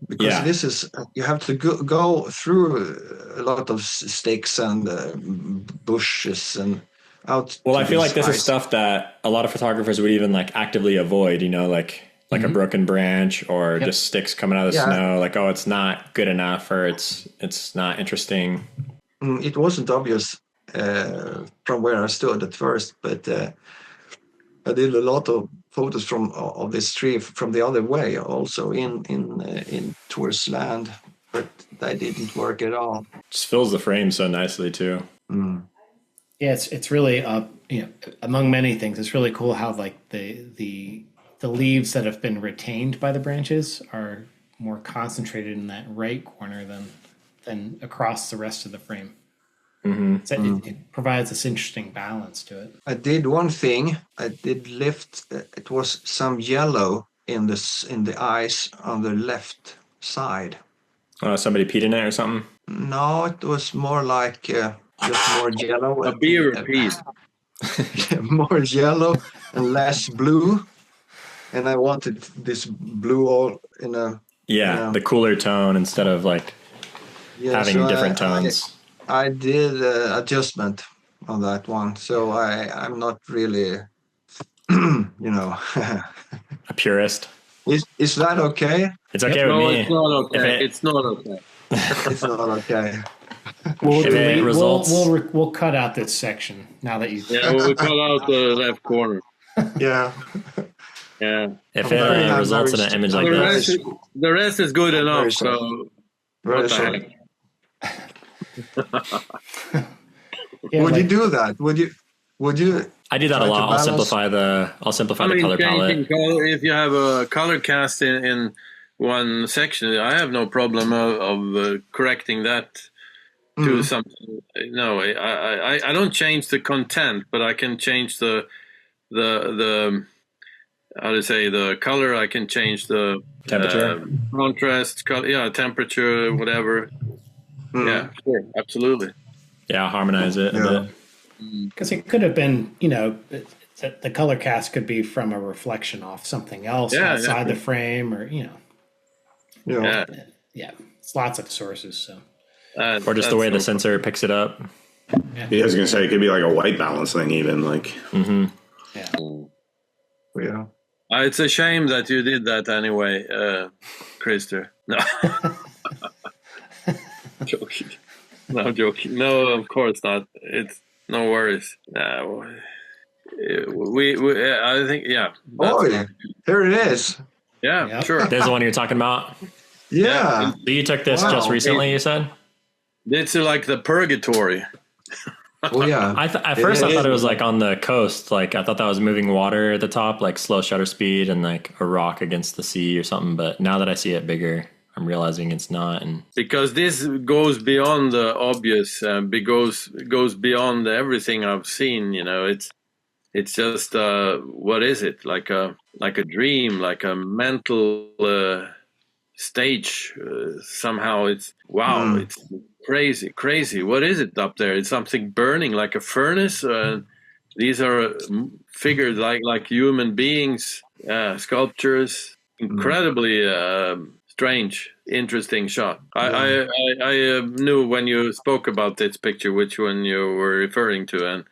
because this is you have to go through a lot of sticks and bushes and out. Well, I feel like this is stuff that a lot of photographers would even like actively avoid. You know, like a broken branch or just sticks coming out of the snow. Like, oh, it's not good enough, or it's not interesting. It wasn't obvious from where I stood at first, but I did a lot of photos of this tree from the other way, also in towards land, but that didn't work at all. Just fills the frame so nicely too. Yeah, it's really among many things, it's really cool how like the leaves that have been retained by the branches are more concentrated in that right corner than across the rest of the frame. So it provides this interesting balance to it. I did one thing. I did lift. It was some yellow in the ice on the left side. Somebody peed in it or something? No, it was more like just more yellow. A beer peed. More yellow and less blue. And I wanted this blue all in a... the cooler tone instead of like having different tones. I did adjustment on that one. So I'm not really, a purist. Is that okay? It's okay with me. It's not okay. It's not okay. It's not okay. We'll cut out this section now that you... Yeah, we'll cut out the left corner. Yeah. Yeah. If it results in an image like this, The rest is good enough. sorry. So Very what the sorry. heck? Yeah, Would like, you do that? Would you? I do that Try a to lot. I'll balance- simplify the color changing palette. color, if you have a color cast in one section, I have no problem of correcting that to something. No, I don't change the content, but I can change the how to say, the color. I can change the Temperature? contrast, temperature, whatever. Yeah, sure, absolutely. Yeah, harmonize it a bit. because it could have been, the color cast could be from a reflection off something else outside the frame, or Yeah. it's lots of sources. So Or just the way the sensor picks it up. Yeah, I was gonna say it could be like a white balance thing, even like. Yeah. It's a shame that you did that anyway, Krister. No. Joking. No, I'm joking. No, of course not. It's no worries. No. I think, Oh, yeah. Here it is. Yeah, Yep. sure. There's the one you're talking about. Yeah. So you took this Wow. just recently, you said? It's like the purgatory. Oh, yeah. At first I thought it was like on the coast. Like I thought that was moving water at the top, like slow shutter speed and like a rock against the sea or something. But now that I see it bigger, I'm realizing it's not. And Because this goes beyond the obvious, goes beyond everything I've seen. It's just what is it, like a dream, like a mental stage. Somehow it's wow, it's crazy. What is it up there? It's something burning, like a furnace. These are figured like human beings, sculptures. Incredibly strange, interesting shot. I knew when you spoke about this picture which one you were referring to, and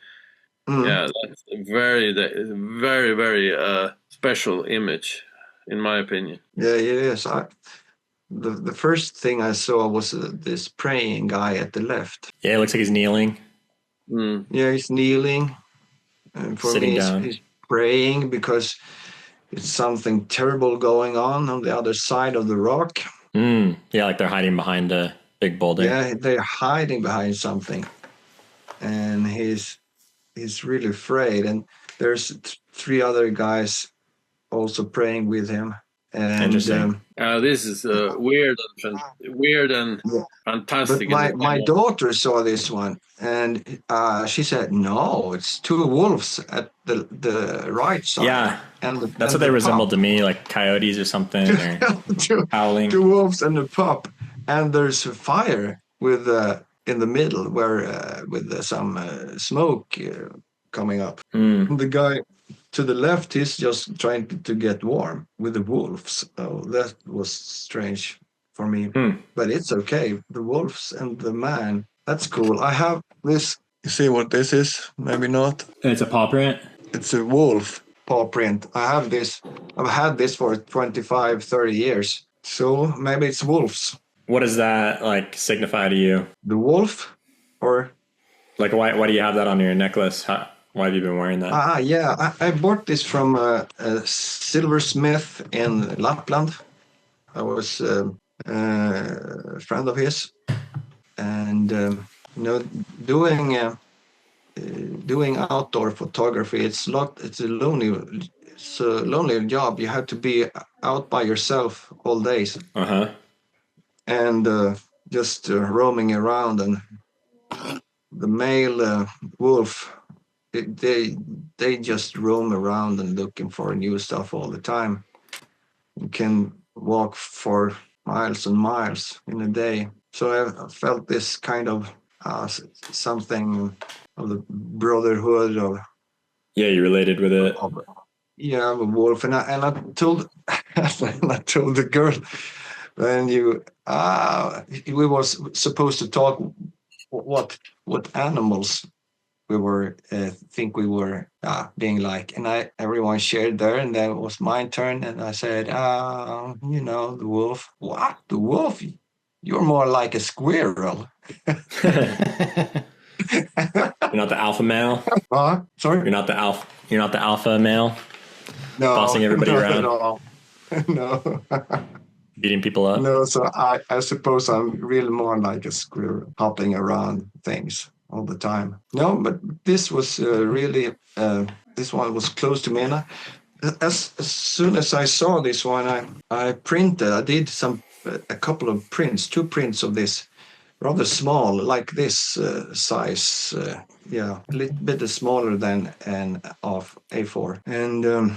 that's a very, very special image, in my opinion. Yeah, it is. The first thing I saw was this praying guy at the left. yeah, it looks like he's kneeling. Yeah, he's kneeling. And for Sitting me, down. he's praying because it's something terrible going on the other side of the rock. Yeah, like they're hiding behind a big boulder. Yeah, they're hiding behind something. And he's really afraid. And there's three other guys also praying with him. And Interesting. This is weird and fantastic. But my daughter saw this one, and she said, "No, it's two wolves at the right side." Yeah, and that's what they resembled to me, like coyotes or something, or howling. Two wolves and a pup, and there's a fire with in the middle where with some smoke coming up. The guy to the left, he's just trying to get warm with the wolves. Oh, that was strange for me, but it's okay. The wolves and the man, that's cool. I have this. You see what this is? Maybe not. It's a paw print. It's a wolf paw print. I have this. I've had this for 25, 30 years. So maybe it's wolves. What does that like signify to you? The wolf, or like why do you have that on your necklace? Why have you been wearing that? Yeah, I bought this from a silversmith in Lapland. I was a friend of his, and doing outdoor photography, it's a lonely job. You have to be out by yourself all days, and just roaming around. And the male wolf, they just roam around and looking for new stuff all the time. You can walk for miles and miles in a day. So I felt this kind of something of the brotherhood of. Yeah, you related with it. Of a wolf, and I told I told the girl when we was supposed to talk what animals we were think we were being like, and everyone shared there, and then it was my turn, and I said, the wolf. What, the wolf? You're more like a squirrel. You're not the alpha male. Sorry. You're not the alpha male. No, bossing everybody not around, at all. No. beating people up. No, so I suppose I'm really more like a squirrel, hopping around things all the time. No, but this was really, this one was close to me. And as soon as I saw this one, I did a couple of prints, 2 prints of this, rather small, like this size. Yeah, a little bit smaller than an of A4. And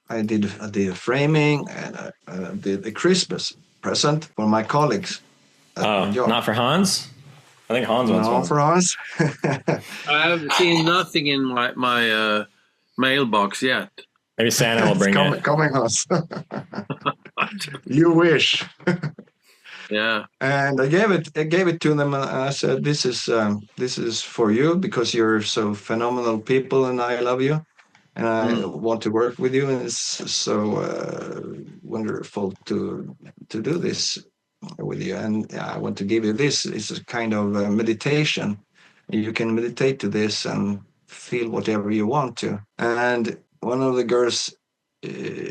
I did a framing, and I did a Christmas present for my colleagues at my job. Not for Hans? I think Hans wants No, one. for us. I have seen nothing in my mailbox yet. Maybe Santa will bring it. Coming us. You wish. Yeah. And I gave it to them, and I said, "This is for you because you're so phenomenal people, and I love you, and I want to work with you, and it's so wonderful to do this with you. And I want to give you this. It's a kind of meditation. You can meditate to this and feel whatever you want to." And one of the girls,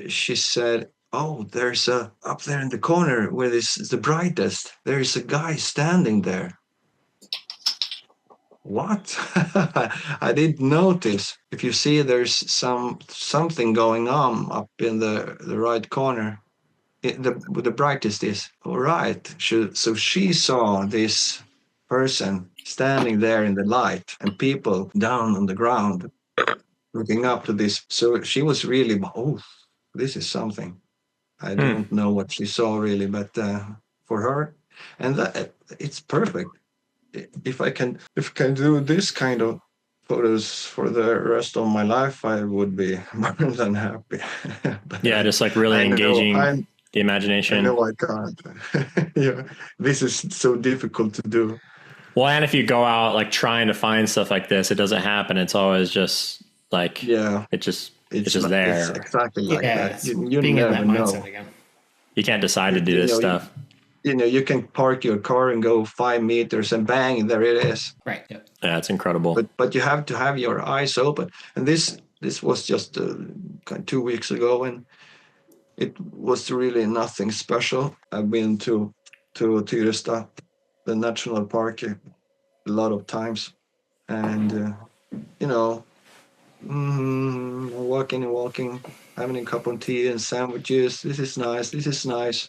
she said, "Oh, there's up there in the corner where this is the brightest. There is a guy standing there." What? I didn't notice. If you see, there's something going on up in the right corner. The brightest is all right. So she saw this person standing there in the light, and people down on the ground looking up to this. So she was really, oh, this is something. I don't know what she saw really, but for her, and it's perfect. If I can do this kind of photos for the rest of my life, I would be more than happy. Yeah, just like really engaging the imagination. I know I can't. Yeah, this is so difficult to do. Well, and if you go out like trying to find stuff like this, it doesn't happen. It's always just like, it's just there. It's exactly like that. You being never in that know. mindset again. You can't decide to do this stuff. You can park your car and go 5 meters and bang, there it is. Right. Yep. Yeah, it's incredible. But you have to have your eyes open. And this was just 2 weeks ago, and it was really nothing special. I've been to Tyresta, the national park, a lot of times, and walking, having a cup of tea and sandwiches. This is nice.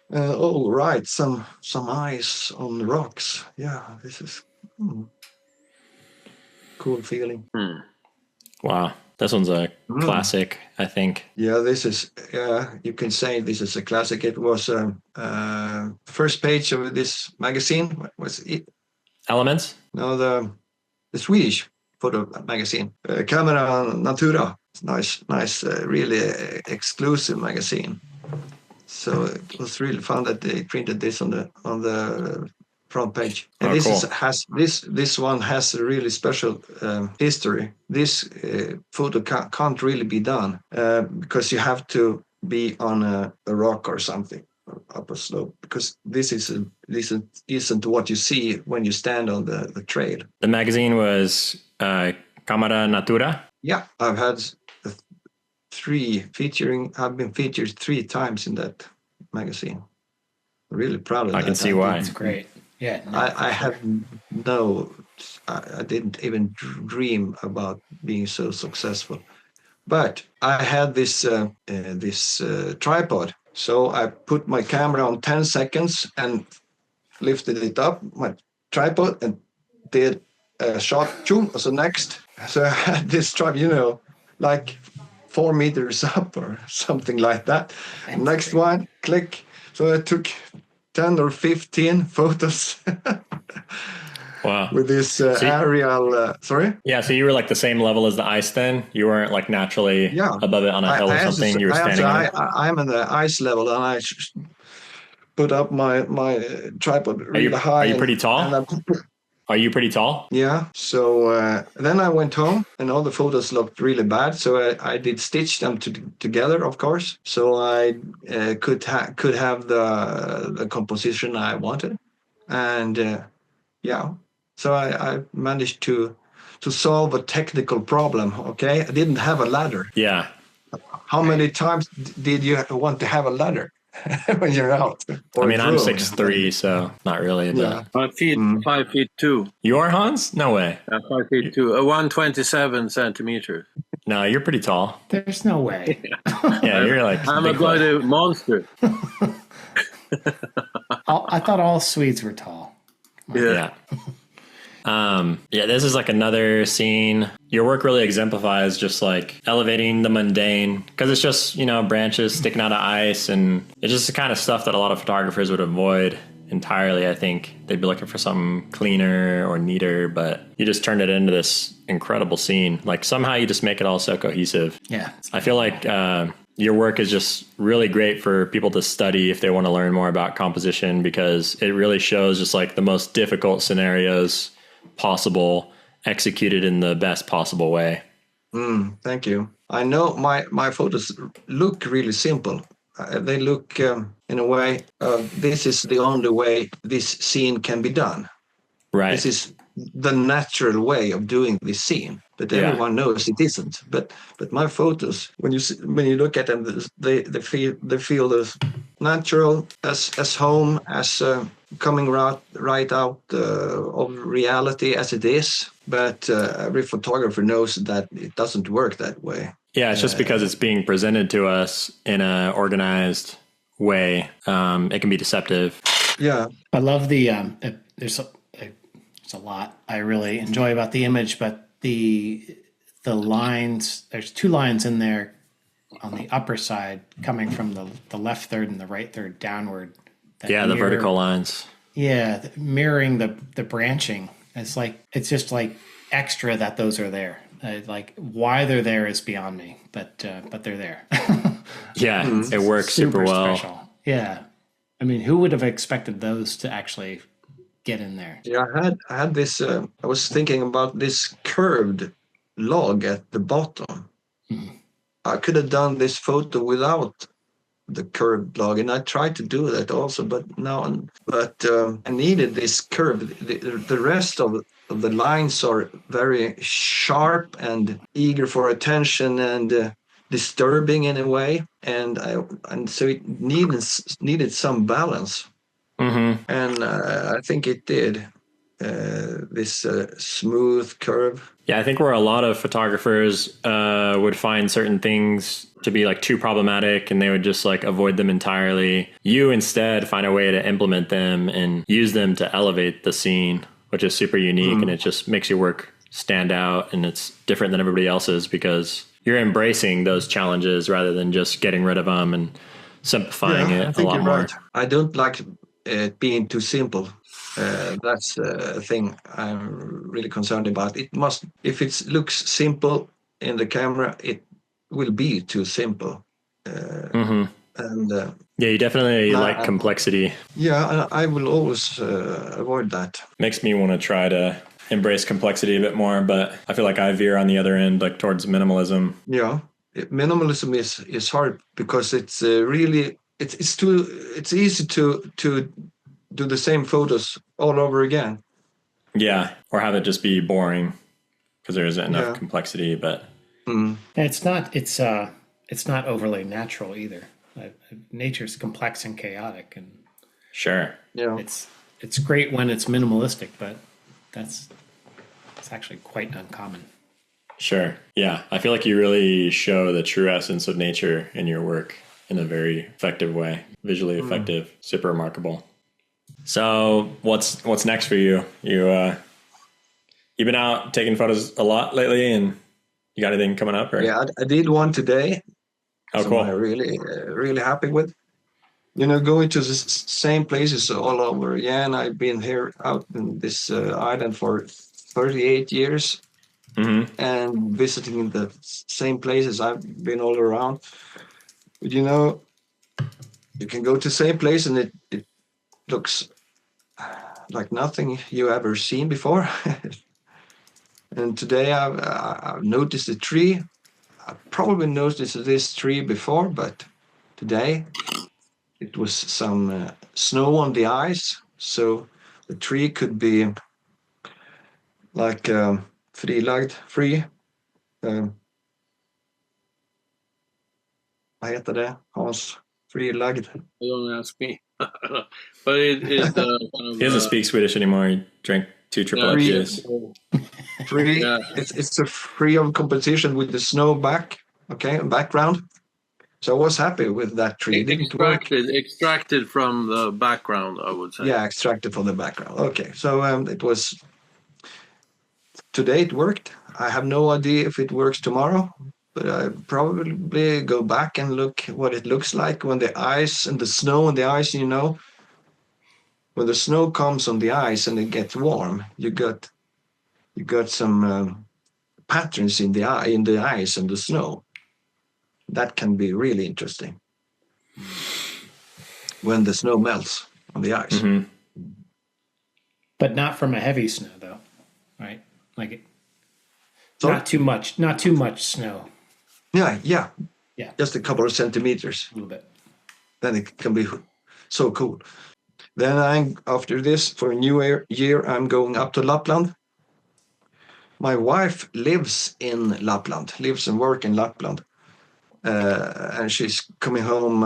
Oh, right, some ice on the rocks. Yeah, this is cool feeling. Wow, this one's a classic, I think. Yeah, this is. You can say this is a classic. It was first page of this magazine. What was it? Elements? No, the Swedish photo magazine, Camera Natura. It's nice, really exclusive magazine. So it was really fun that they printed this on the front page. And this one has a really special history. This photo can't really be done because you have to be on a rock or something up a slope, because this isn't what you see when you stand on the trail. The magazine was Camera Natura. Yeah, I've had I've been featured 3 times in that magazine. Really proud of that. I can see why. It's great. Yeah. I have I didn't even dream about being so successful. But I had this tripod. So I put my camera on 10 seconds and lifted it up, my tripod, and did a shot. So next. So I had this tripod, like 4 meters up or something like that. Next one, click. So I took 10 or 15 photos. Wow. With this aerial, sorry? Yeah, so you were like the same level as the ice then? You weren't like naturally above it on a hill or something? You were standing on it? I'm on the ice level, and I put up my tripod really high. Are you pretty tall? Are you pretty tall? Yeah. So then I went home, and all the photos looked really bad. So I did stitch them together, of course. So I could have the composition I wanted, and so I managed to to solve a technical problem. Okay, I didn't have a ladder. Yeah. How many times did you want to have a ladder when you're out? Or I mean, I'm drone? 6'3", so not really. Yeah. But 5'2". you are, Hans? No way. 5'2". 127 centimeters. No, you're pretty tall. There's no way. Yeah, you're like I'm a Bigfoot. bloody monster. I thought all Swedes were tall. Yeah. Yeah, this is like another scene. Your work really exemplifies just like elevating the mundane, because it's just, branches sticking out of ice, and it's just the kind of stuff that a lot of photographers would avoid entirely. I think they'd be looking for something cleaner or neater, but you just turned it into this incredible scene. Like somehow you just make it all so cohesive. Yeah. I feel like your work is just really great for people to study if they want to learn more about composition, because it really shows just like the most difficult scenarios possible executed in the best possible way. Thank you. I know my photos look really simple. They look in a way, this is the only way this scene can be done. Right. This is the natural way of doing this scene, but everyone knows it isn't. But my photos, when you look at them, they feel as natural, as home, as coming right out of reality as it is. But every photographer knows that it doesn't work that way. Yeah, it's just because it's being presented to us in a organized way. It can be deceptive. Yeah, I love the there's a lot I really enjoy about the image, but the lines, there's two lines in there on the upper side coming from the left third and the right third downward. The vertical lines. Yeah, mirroring the branching. It's just like extra that those are there. Like why they're there is beyond me, but they're there. Yeah, it works super well. Special. Yeah, I mean, who would have expected those to actually get in there? Yeah, I had this. I was thinking about this curved log at the bottom. I could have done this photo without the curved log, and I tried to do that also, but I needed this curve. The rest of the lines are very sharp and eager for attention and disturbing in a way, and so it needed some balance. Mm-hmm. And I think it did. This smooth curve. Yeah, I think where a lot of photographers would find certain things to be like too problematic and they would just like avoid them entirely, you instead find a way to implement them and use them to elevate the scene, which is super unique, and it just makes your work stand out, and it's different than everybody else's because you're embracing those challenges rather than just getting rid of them and simplifying it a lot more. Right. I don't like it being too simple. That's a thing I'm really concerned about. If it looks simple in the camera, it will be too simple. And you definitely like complexity. Yeah, I will always avoid that. Makes me want to try to embrace complexity a bit more, but I feel like I veer on the other end, like towards minimalism. Yeah, minimalism is hard because it's really it's easy to do the same photos all over again. Yeah, or have it just be boring because there isn't enough complexity. But it's not overly natural either. Nature's complex and chaotic, and sure, it's great when it's minimalistic, but it's actually quite uncommon. Sure, yeah, I feel like you really show the true essence of nature in your work in a very effective way, visually effective, super remarkable. So what's next for you? You've been out taking photos a lot lately, and you got anything coming up? Or? Yeah, I did one today. Oh, cool! I'm really happy with. Going to the same places all over again. I've been here out in this island for 38 years, and visiting the same places. I've been all around. But you can go to the same place and it looks like nothing you ever seen before. And today I've noticed a tree. I probably noticed this tree before, but today it was some snow on the ice. So the tree could be like Free. Vad heter det? Hans? Frilagd. Don't ask me. But it kind of, He doesn't speak Swedish anymore. He drank 2 triple IPAs. Free. Yeah. It's a free of competition with the snow background. So I was happy with that tree. It didn't work. Extracted from the background, I would say. Yeah, extracted from the background. Okay, so it was. Today it worked. I have no idea if it works tomorrow, but I probably go back and look what it looks like when the ice and the snow and the ice. When the snow comes on the ice and it gets warm, you got some patterns in the ice and the snow. That can be really interesting when the snow melts on the ice. Mm-hmm. But not from a heavy snow, though, right? Like it. Sorry? Not too much snow. Yeah. Yeah. Just a couple of centimeters. A little bit. Then it can be so cool. Then after this, for New Year, I'm going up to Lapland. My wife lives in Lapland, lives and works in Lapland. And she's coming home.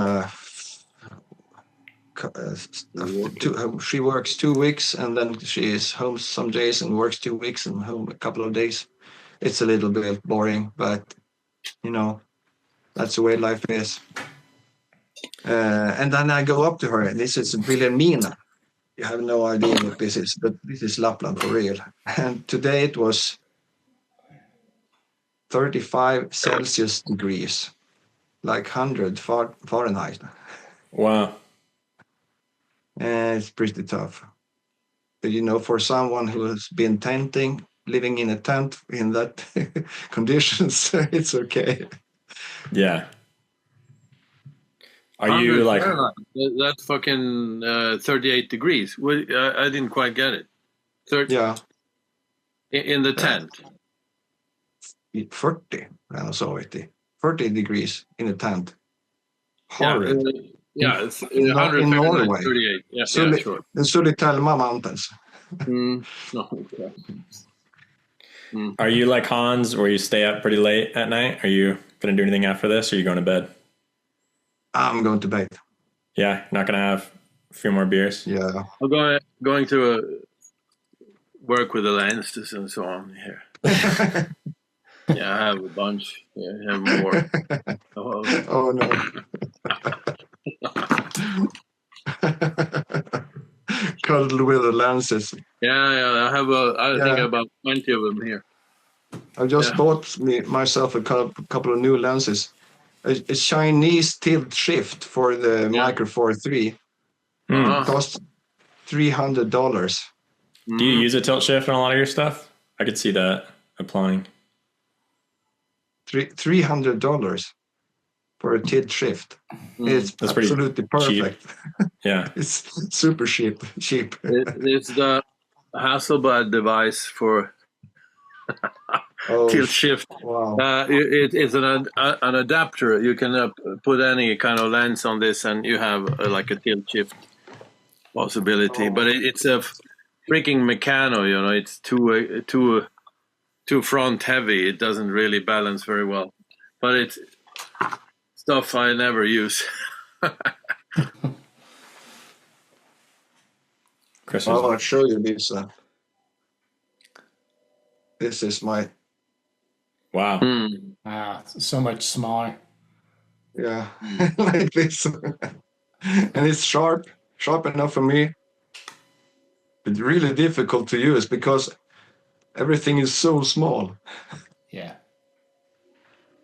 She works 2 weeks, and then she is home some days and works 2 weeks and home a couple of days. It's a little bit boring, but that's the way life is. And then I go up to her, and this is Vilhelmina. You have no idea what this is, but this is Lapland for real. And today it was 35 Celsius degrees, like 100 Fahrenheit. Wow. And it's pretty tough. But for someone who has been tenting, living in a tent in that conditions, it's okay. Yeah. Are you like that's fucking 38 degrees? I didn't quite get it. Yeah. In the tent. 40, I saw it. 40 degrees in a tent. Horrid. Yeah, it's in Norway. 38. Yeah, sure. In Sulitelma Mountains. Okay. Are you like Hans, where you stay up pretty late at night? Are you going to do anything after this, or are you going to bed? I'm going to bed. Yeah, not going to have a few more beers? Yeah. I'm going to work with the lenses and so on here. Yeah, I have a bunch. Yeah, I have more. Oh, no. Cuddled with the lenses. Yeah, I have I think about 20 of them here. I just bought myself a couple of new lenses. A Chinese tilt shift for the Micro Four 3 cost $300. Do you use a tilt shift on a lot of your stuff? I could see that applying. $300 for a tilt shift. It's That's absolutely perfect. Yeah. It's super cheap. It's the Hasselblad device for tilt shift. Wow. It's an adapter. You can put any kind of lens on this, and you have like a tilt shift possibility. But it's a freaking Meccano. It's too front heavy. It doesn't really balance very well. But it's stuff I never use. I'll show you this. This is my. Wow. Wow, so much smaller. Yeah, like this. And it's sharp enough for me. But really difficult to use because everything is so small. Yeah.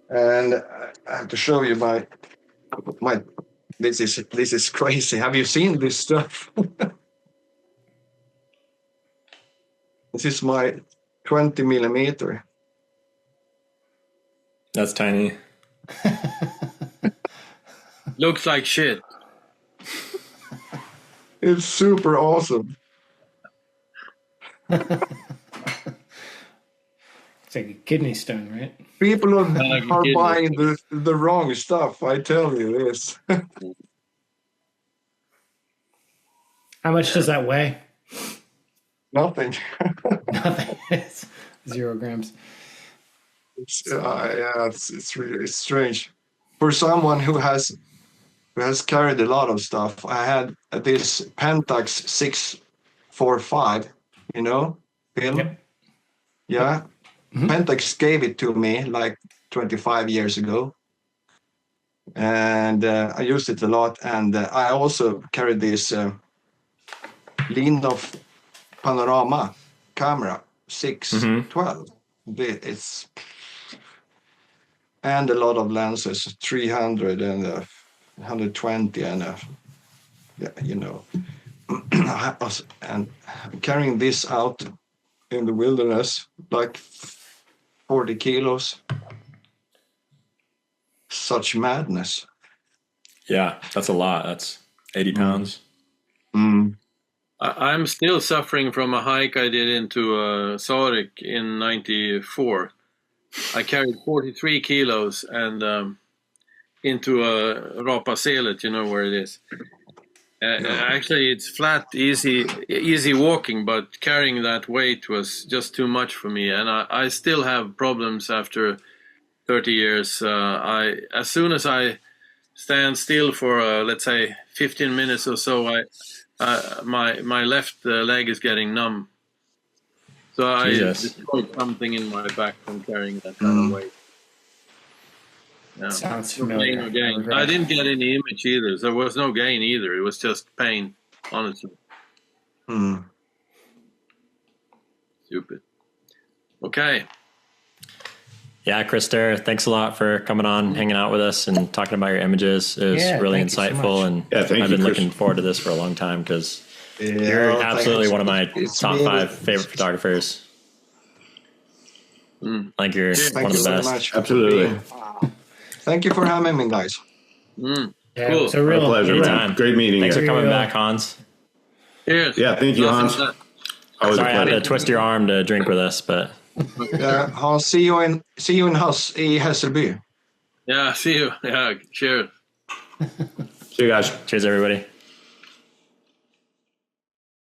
And I have to show you my. This is crazy. Have you seen this stuff? This is my 20 millimeter. That's tiny. Looks like shit. It's super awesome. It's like a kidney stone, right? People are buying the wrong stuff. I tell you this. How much does that weigh? Nothing. Nothing. 0 grams. It's really strange for someone who has carried a lot of stuff. I had this Pentax 645, Bill? Yep. Yeah. Pentax gave it to me like 25 years ago. And I used it a lot. And I also carried this Linhof Panorama camera 612. It's and a lot of lenses, 300 and 120 and and carrying this out in the wilderness like 40 kilos. Such madness. Yeah, that's a lot. That's 80 pounds. I'm still suffering from a hike I did into Sarek in '94. I carried 43 kilos and into Rapaselet, you know where it is. Actually, it's flat, easy walking, but carrying that weight was just too much for me. And I still have problems after 30 years. As soon as I stand still for, let's say, 15 minutes or so, my left leg is getting numb. So I destroyed something in my back from carrying that kind of weight. Yeah. Sounds familiar. I didn't get any image either. There was no gain either. It was just pain, honestly. Stupid. Okay. Yeah, Krister, thanks a lot for coming on, hanging out with us, and talking about your images. It was really insightful, and I've been looking forward to this for a long time because you're absolutely one of my top 5 favorite photographers. I think you're one of the best. Much. Absolutely. Thank you for having me, guys. Cool. It's a real pleasure. Anytime. Great meeting you. Thanks for coming back, Hans. Cheers. Yeah, thank you, Hans. Sorry, I had to twist your arm to drink with us, but Hans, see you in Hässelby. Yeah, see you. Yeah, cheers. See you guys. Cheers, everybody.